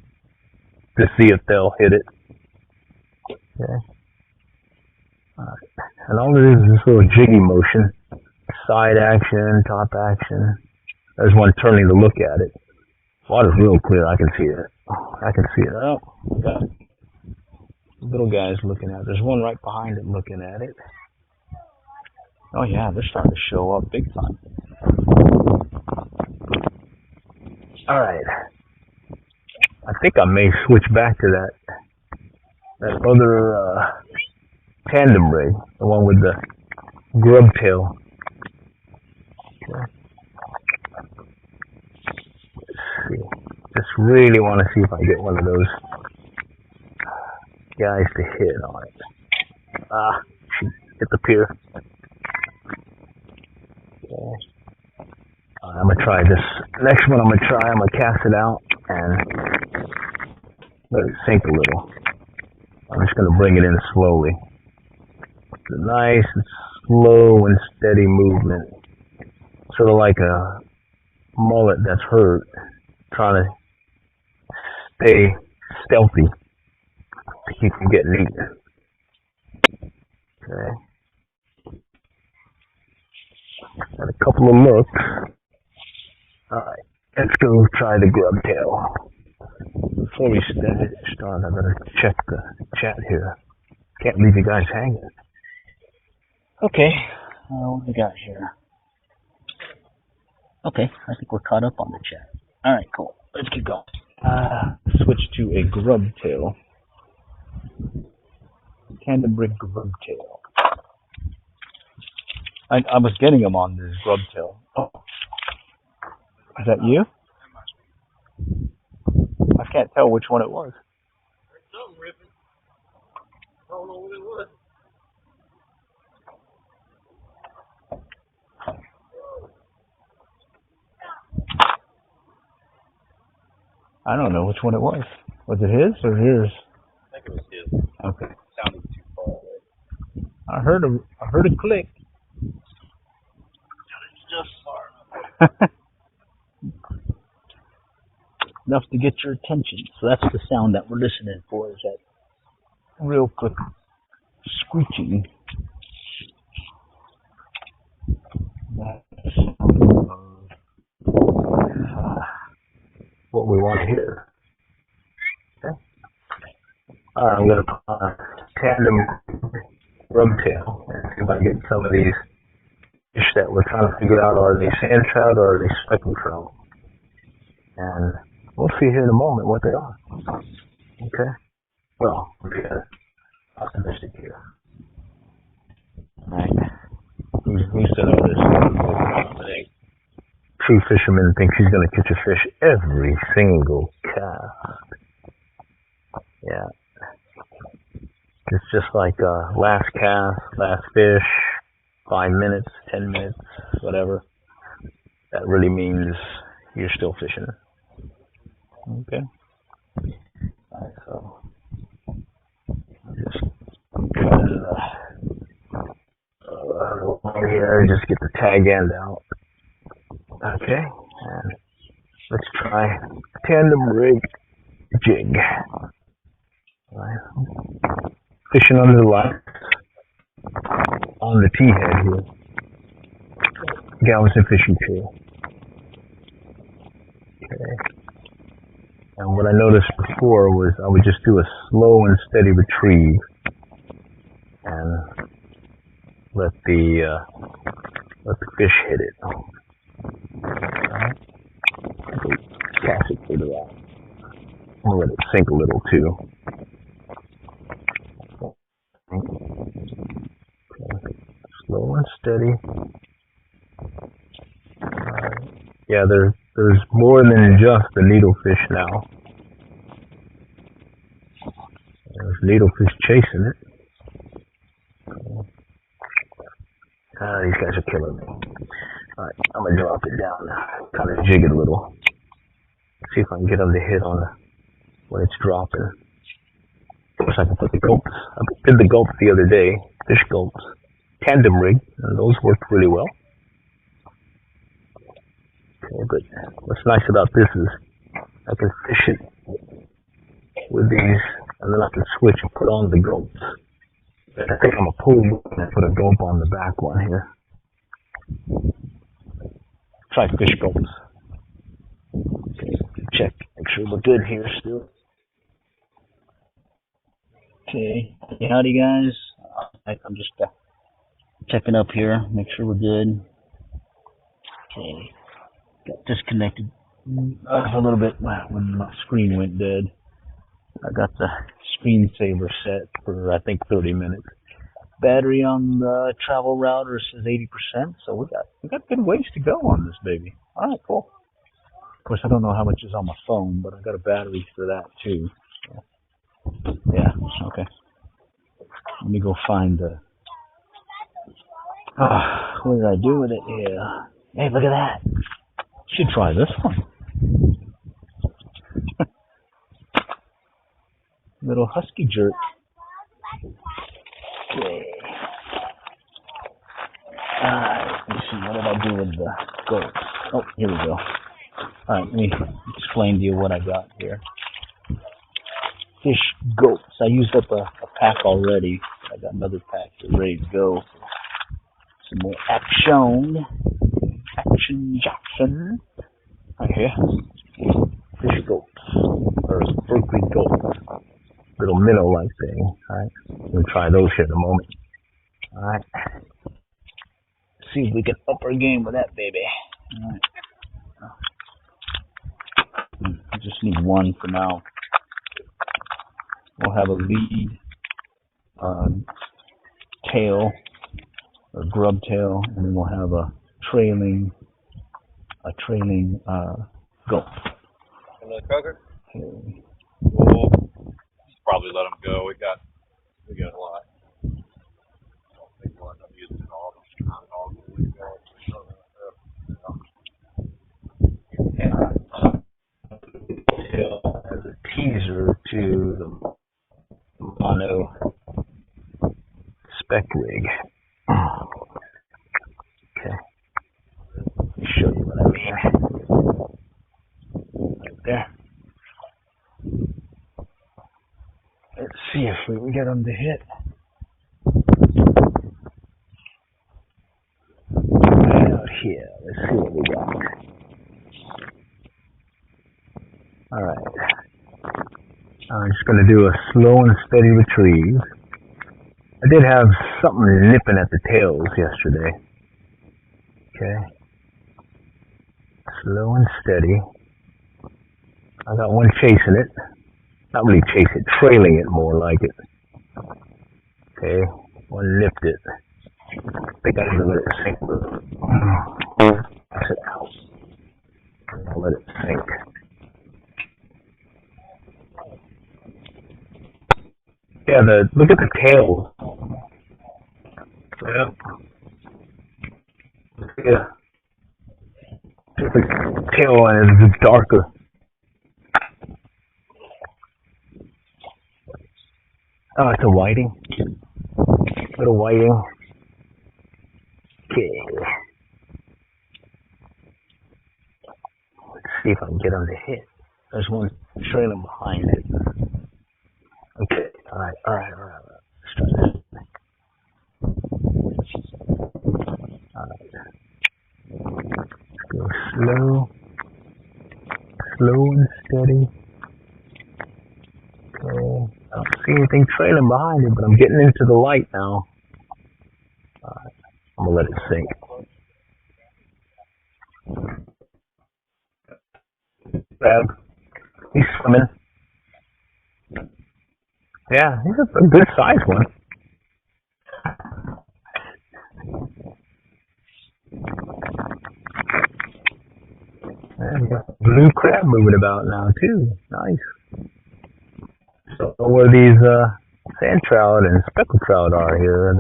to see if they'll hit it. Okay. And all it is this little jiggy motion. Side action, top action. There's one turning to look at it. Water's real clear. I can see it. I can see it. Oh, got it. Little guy's looking at it. There's one right behind it looking at it. Oh yeah, they're starting to show up big time. Alright. I think I may switch back to that other tandem rig, the one with the grub tail. Okay. Let's see. Just really want to see if I get one of those guys to hit on it. Shoot, hit the pier. Okay. I'm gonna try this. Next one I'm gonna cast it out and let it sink a little. I'm just gonna bring it in slowly. It's a nice and slow and steady movement. Sort of like a mullet that's hurt, trying to stay stealthy to keep from getting eaten. Okay. Got a couple of looks. Alright, let's go try the grub tail. Before we start, I better check the chat here. Can't leave you guys hanging. Okay, what we got here? Okay, I think we're caught up on the chat. Alright, cool. Let's keep going. Switch to a grub tail. Tandem rig grub tail. I was getting them on this grub tail. Oh. Is that you? I can't tell which one it was. Something ripping. I don't know what it was. I don't know which one it was. Was it his or yours? I think it was his. Okay. It sounded too far away. I heard a click. It's just far. Enough to get your attention. So that's the sound that we're listening for, is that real quick screeching. That's the sound of what we want to hear. Okay. Alright, I'm going to put on a tandem grub tail and see if I can get some of these fish that we're trying to figure out, are they sand trout or are they speckled trout? And we'll see here in a moment what they are. Okay? Well, we're optimistic here. Alright. Who's to know this? True fisherman thinks he's going to catch a fish every single cast. Yeah. It's just like last cast, last fish, 5 minutes, 10 minutes, whatever. That really means you're still fishing. Okay. Alright, so just cut it here, just get the tag end out. Okay, and let's try tandem rig jig. Right. Fishing under the light on the T head here. Galveston fishing Pier. Okay. And what I noticed before was I would just do a slow and steady retrieve and let the fish hit it. Alright. Cast it further out. I'll let it sink a little too. Okay. Slow and steady. Yeah, there's more than just the needlefish now. There's needlefish chasing it. These guys are killing me. Alright, I'm gonna drop it down now. Kind of jig it a little. See if I can get them to hit on when it's dropping. Of course, I can put the gulps. I did the gulps the other day, fish gulps, tandem rig, and those worked really well. Okay, but what's nice about this is I can fish it with these, and then I can switch and put on the gulps. I think I'm gonna pull and put a gulp on the back one here. Try fish gulps. Okay, check, make sure we're good here still. Okay, howdy guys. I'm just checking up here, make sure we're good. Okay, got disconnected a little bit when my screen went dead. I got the screensaver set for I think 30 minutes. Battery on the travel router says 80%, so we got good ways to go on this baby. All right, cool. Of course, I don't know how much is on my phone, but I got a battery for that too. So, yeah, okay. Let me go find the. What did I do with it? Yeah. Hey, look at that. Should try this one. Little husky jerk. Okay. Let me see, what did I do with the goats? Oh, here we go. Alright, let me explain to you what I got here. Fish goats. I used up a pack already. I got another pack here ready to go. Some more action. Action Jackson. Right here. Fish goats. Or Berkeley goats. Little minnow-like thing. Alright. We'll try those here in a moment. Alright. See if we can up our game with that baby. Alright. I just need one for now. We'll have a lead tail or grub tail, and then we'll have a trailing gulp. Another coker? Okay. We'll probably let them go. We got a lot. I don't think we'll end up using all of them. As a teaser to the mono spec rig. Okay. Let me show you what I mean. Right there. Let's see if we can get them to hit. Right out here. Let's see what we got. Alright. I'm just going to do a slow and steady retrieve. I did have something nipping at the tails yesterday. Okay. Slow and steady. I got one chasing it. Not really chasing it, trailing it more like it. Okay. One nipped it. I think I need to let it sink a little. Pass it out. I'll let it sink. Yeah, look at the tail. Yeah. Yeah. The tail line is darker. Oh, it's a whiting. Little whiting. Okay. Let's see if I can get them to hit. There's one trailing behind it. Okay. Alright. Let's try this. Alright. Slow and steady. Okay. I don't see anything trailing behind it, but I'm getting into the light now. I'm gonna let it sink. Crab. He's swimming. Yeah, he's a good sized one. Yeah, we got blue crab moving about now too. Nice. So where these sand trout and speckled trout are here.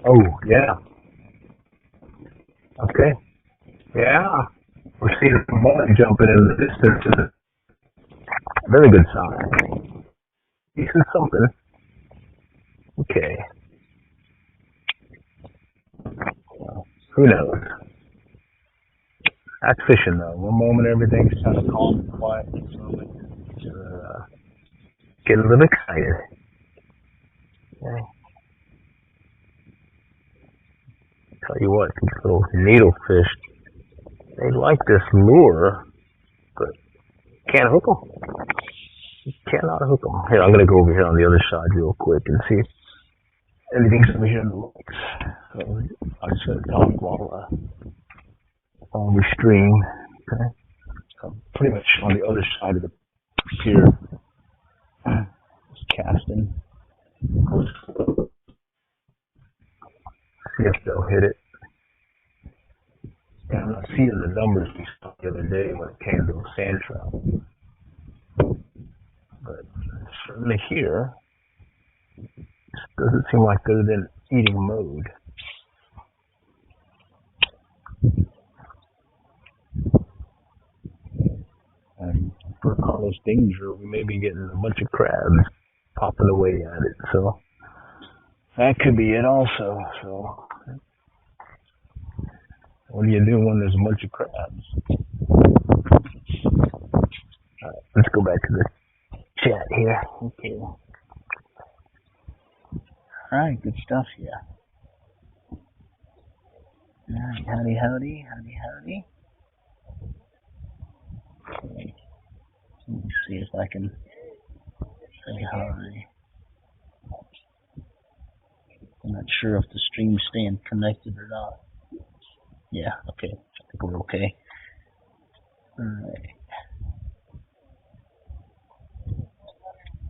Oh yeah. Okay. Yeah. We're seeing some mud jumping in the distance. Very good sign. Decent something. Okay. Well, who knows? That's fishing though. One moment everything's kind of calm and quiet. Next moment you're getting a little excited. Okay. Tell you what, these little needlefish, they like this lure, but can't hook them. You cannot hook them. Here, I'm going to go over here on the other side real quick and see if anything's over here in the lakes. So I'm just going to talk while we stream. Okay. So I'm pretty much on the other side of the pier. Just casting. See if they'll hit it. Yeah, I'm not seeing the numbers we saw the other day when it came to sand trout. But certainly here, it doesn't seem like they're in eating mode. And for Carlos danger, we may be getting a bunch of crabs popping away at it. So that could be it also. So what do you do when there's a bunch of crabs? Alright, let's go back to the chat here. Okay. Alright, good stuff here. Alright, howdy. Okay. Let me see if I can say hi. I'm not sure if the stream's staying connected or not. Yeah, okay. I think we're okay. Alright.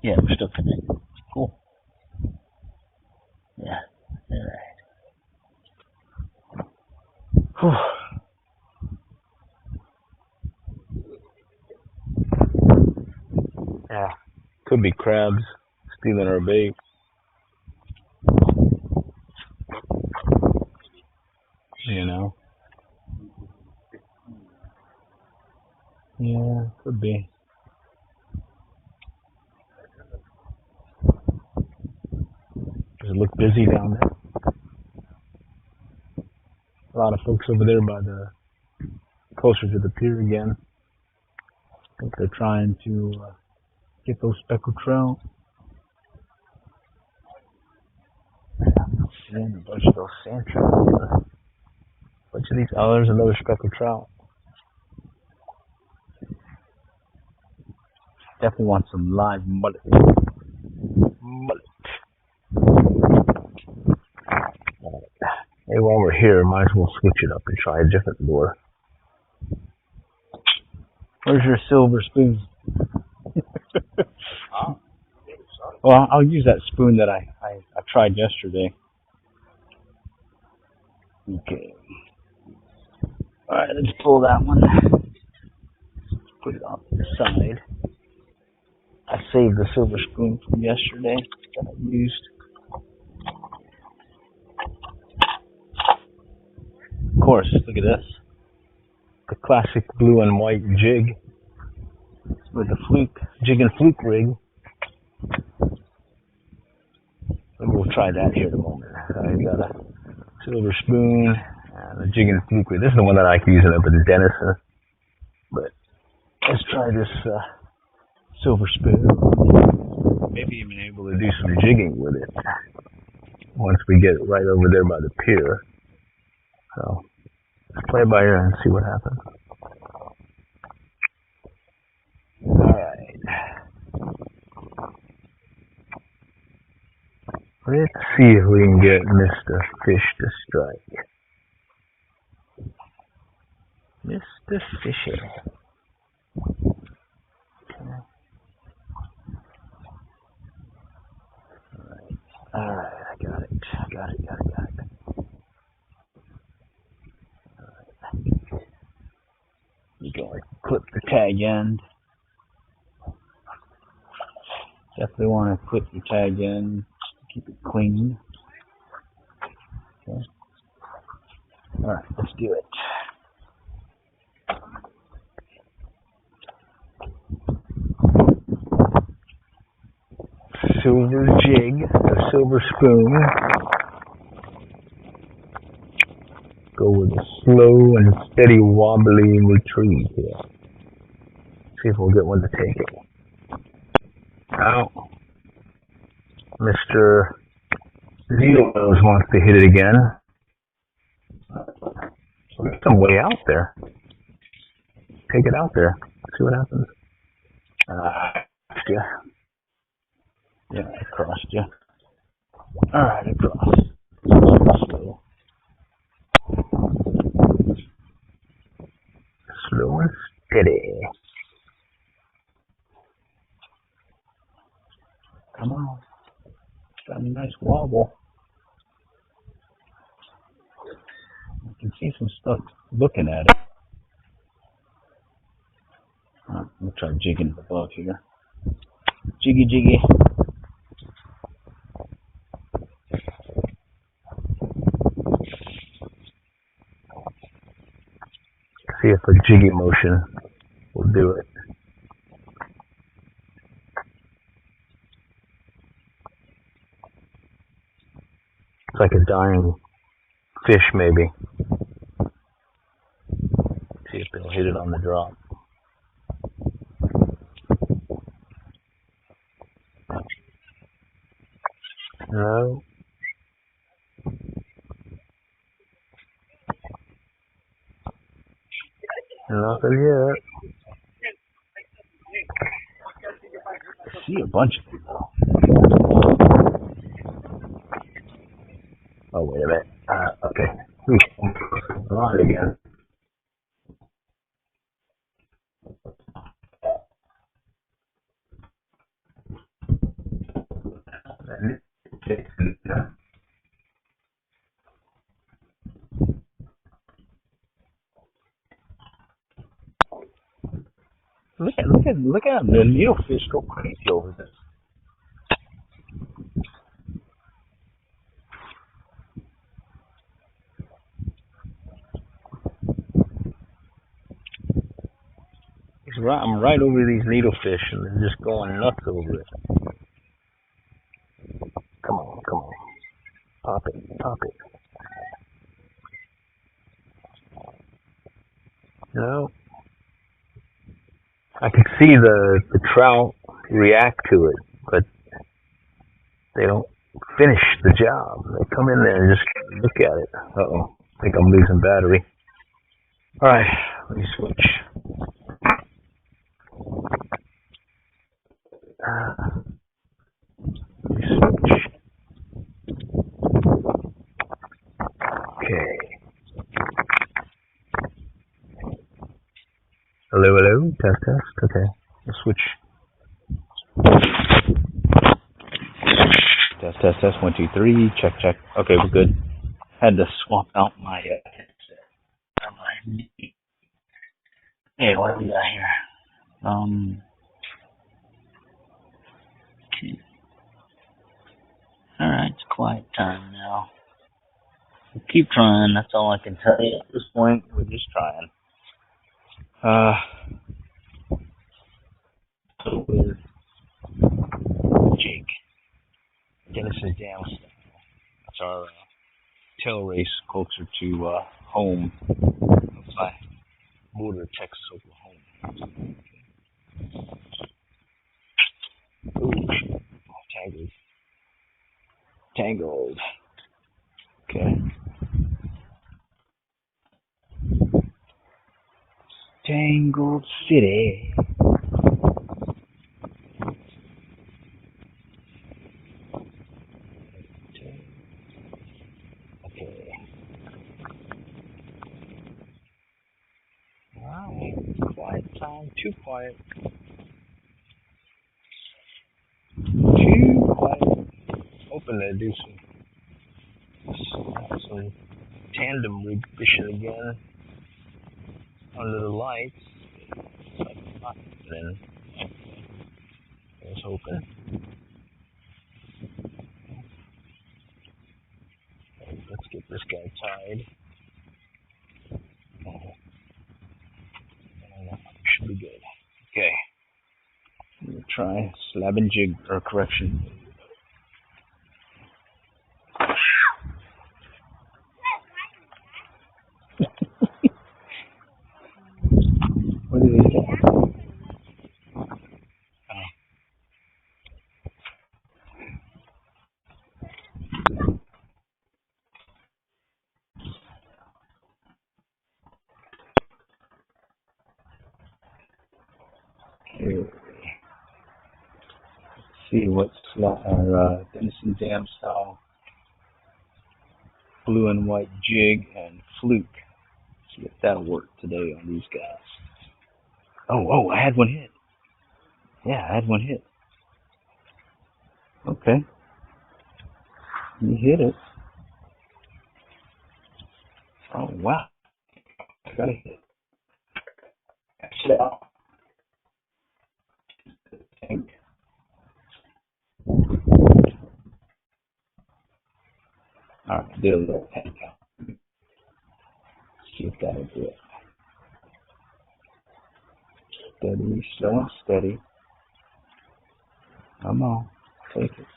Yeah, we're still connected. Cool. Yeah. Alright. Whew. Yeah. Could be crabs stealing our bait. You know? Yeah, could be. Does it look busy down there? A lot of folks over there by the closer to the pier again. I think they're trying to get those speckled trout. And a bunch of those sand trout. A bunch of these. Oh, there's another speckled trout. Definitely want some live mullet. Hey, while we're here, might as well switch it up and try a different lure. Where's your silver spoon? Well, I'll use that spoon that I tried yesterday. Okay. Alright, let's pull that one. Put it off to the side. I saved the silver spoon from yesterday that I used. Of course, look at this. The classic blue and white jig with the fluke, jig and fluke rig. Maybe we'll try that here in a moment. I got a silver spoon and a jig and fluke rig. This is the one that I like using up in Denison. But let's try this silver spoon. Maybe even able to do some jigging with it once we get right over there by the pier. So Play it by ear and see what happens. Alright. Let's see if we can get Mr. Fish to strike. Mr. Fisher. Okay. Alright, I got it. Got it. Alright. You go clip the tag end. Definitely want to clip your tag end to keep it clean. Okay. Alright, let's do it. Silver jig, a silver spoon. Go with a slow and steady wobbly retrieve here. See if we'll get one to take it. Out. Mr. Needle Nose wants to hit it again. So there's some way out there. Take it out there. See what happens. Yeah. Yeah, I crossed you. Alright, I crossed. Slow. Slow and steady. Come on. Got a nice wobble. I can see some stuff looking at it. I'm going to try jigging the bug here. Jiggy, jiggy. See if a jiggy motion will do it. It's like a dying fish, maybe. See if they'll hit it on the drop. No. Nothing yet. I see a bunch of people. Oh, wait a minute. Okay. Rod again. Look at the needlefish go crazy over this. I'm right over these needlefish and they're just going nuts over it. Come on. Pop it. No. I can see the trout react to it, but they don't finish the job. They come in there and just look at it. Uh-oh. I think I'm losing battery. Alright, let me switch. Okay. Hello. Test. Okay. Let's switch. Test. 1, 2, 3. Check. Okay, we're good. Had to swap out my headset. Hey, what do we got here? Okay. Alright, it's quiet time now. We'll keep trying, that's all I can tell you at this point. We're just trying. So with Jake. Dennis is down. That's our tail race closer to home. By border Texas, Oklahoma. Ooh, tangled. Okay. Tangled City. Okay. Alright, quiet time, too quiet. Too quiet. Hoping they do some tandem rig fishing again under the lights. Like not happening. I was hoping. Let's get this guy tied. Should be good. Okay. We'll try slab and jig, or correction. What did he say? Okay. Let's see what's our Denison Dam style blue and white jig and fluke. See if that'll work today on these guys. Oh, I had one hit. Yeah, I had one hit. Okay. You hit it. Oh, wow. I got a hit. Actually, tank. Alright, do a little tank out. See if that'll do it. Steady, slow and steady. Come on, take it.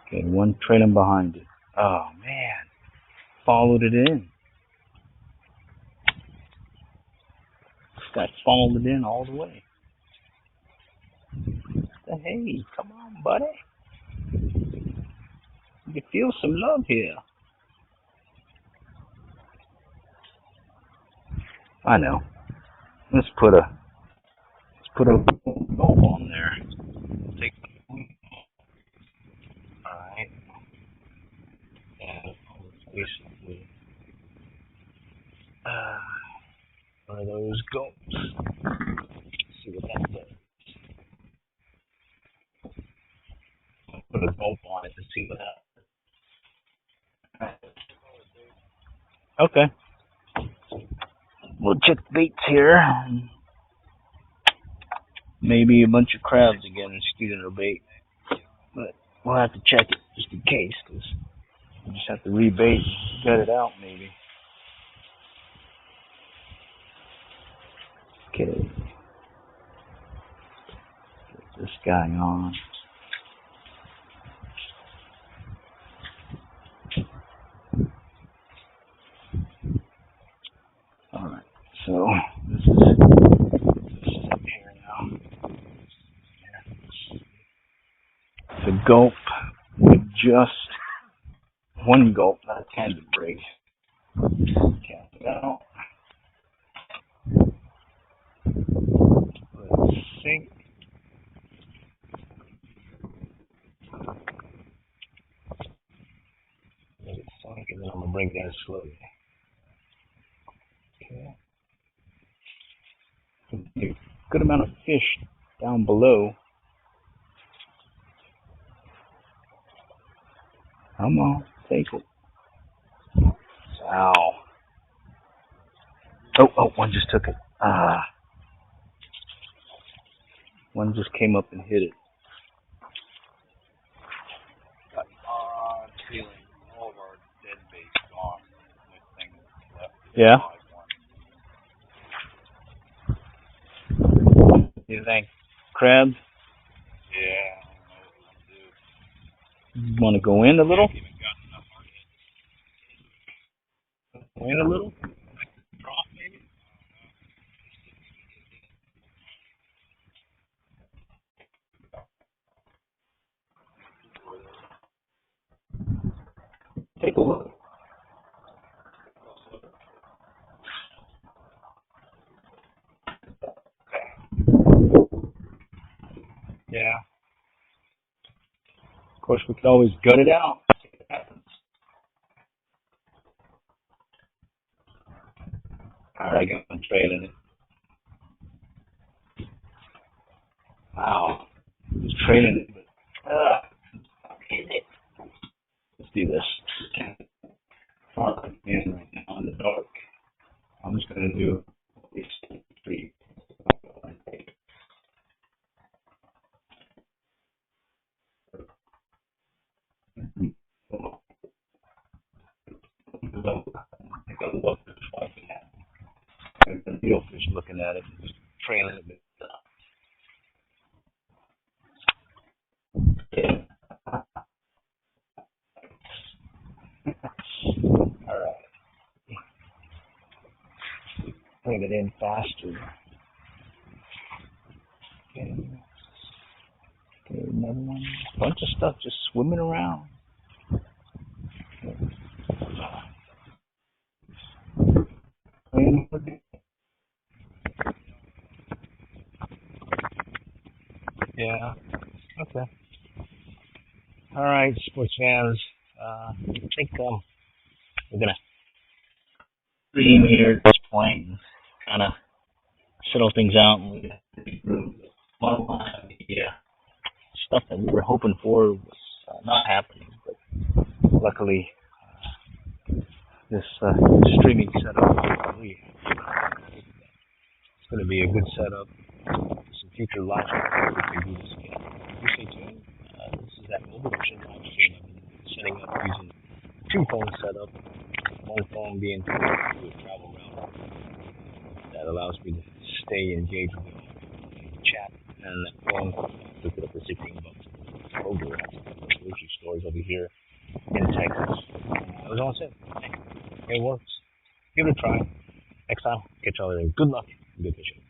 Okay, one trailing behind it. Oh man, followed it in. This guy followed it in all the way. Hey, come on, buddy. You can feel some love here. I know. Let's put a bulb on there. Take. Alright. And basically one of those gulps. See what that does. I'll put a gulp on it to see what happens. Okay. We'll check baits here. Maybe a bunch of crabs again stealing our bait. But we'll have to check it just in case, because we'll just have to rebait and gut it out maybe. Okay. Get this guy on. Alright, so this is up here now. The gulp with just one gulp, not a tandem break. Cast it out. Let's sink. Let it sink, and then I'm gonna bring it down slowly. Okay. Good amount of fish down below. Come on, take it. Ow. Oh, one just took it. One just came up and hit it. I'm feeling all of our dead bait gone. This thing left. Yeah? You think? Crabs? Yeah, I don't know what we're gonna do. You want to go in a little? Even got enough market. Go in a little? Drop maybe? Take a look. Yeah. Of course, we could always gut it out. Alright, I got one trailing it. Wow. Just trailing it. Let's do this. Far in right now in the dark. I'm just going to do these 3. I love this watching that. The needlefish looking at it and just trailing it. Alright. Bring it in faster. Okay. Okay, another one. Bunch of stuff just swimming around. Yeah. Okay. All right, sports fans. I think we're gonna stream here at this point and kind of settle things out. And we the stuff that we were hoping for was not happening, but luckily this streaming setup really it's going to be a good setup. Some future live streams we can do this again. You stay tuned. This is that mobile version live stream I've been setting up using 2 phone setup. One phone being connected to a travel router that allows me to stay engaged with the chat, and that phone took it up to $16 over at the grocery stores over here in Texas. That was all I said. It works. Give it a try. Next time, catch y'all later. Good luck and good fishing.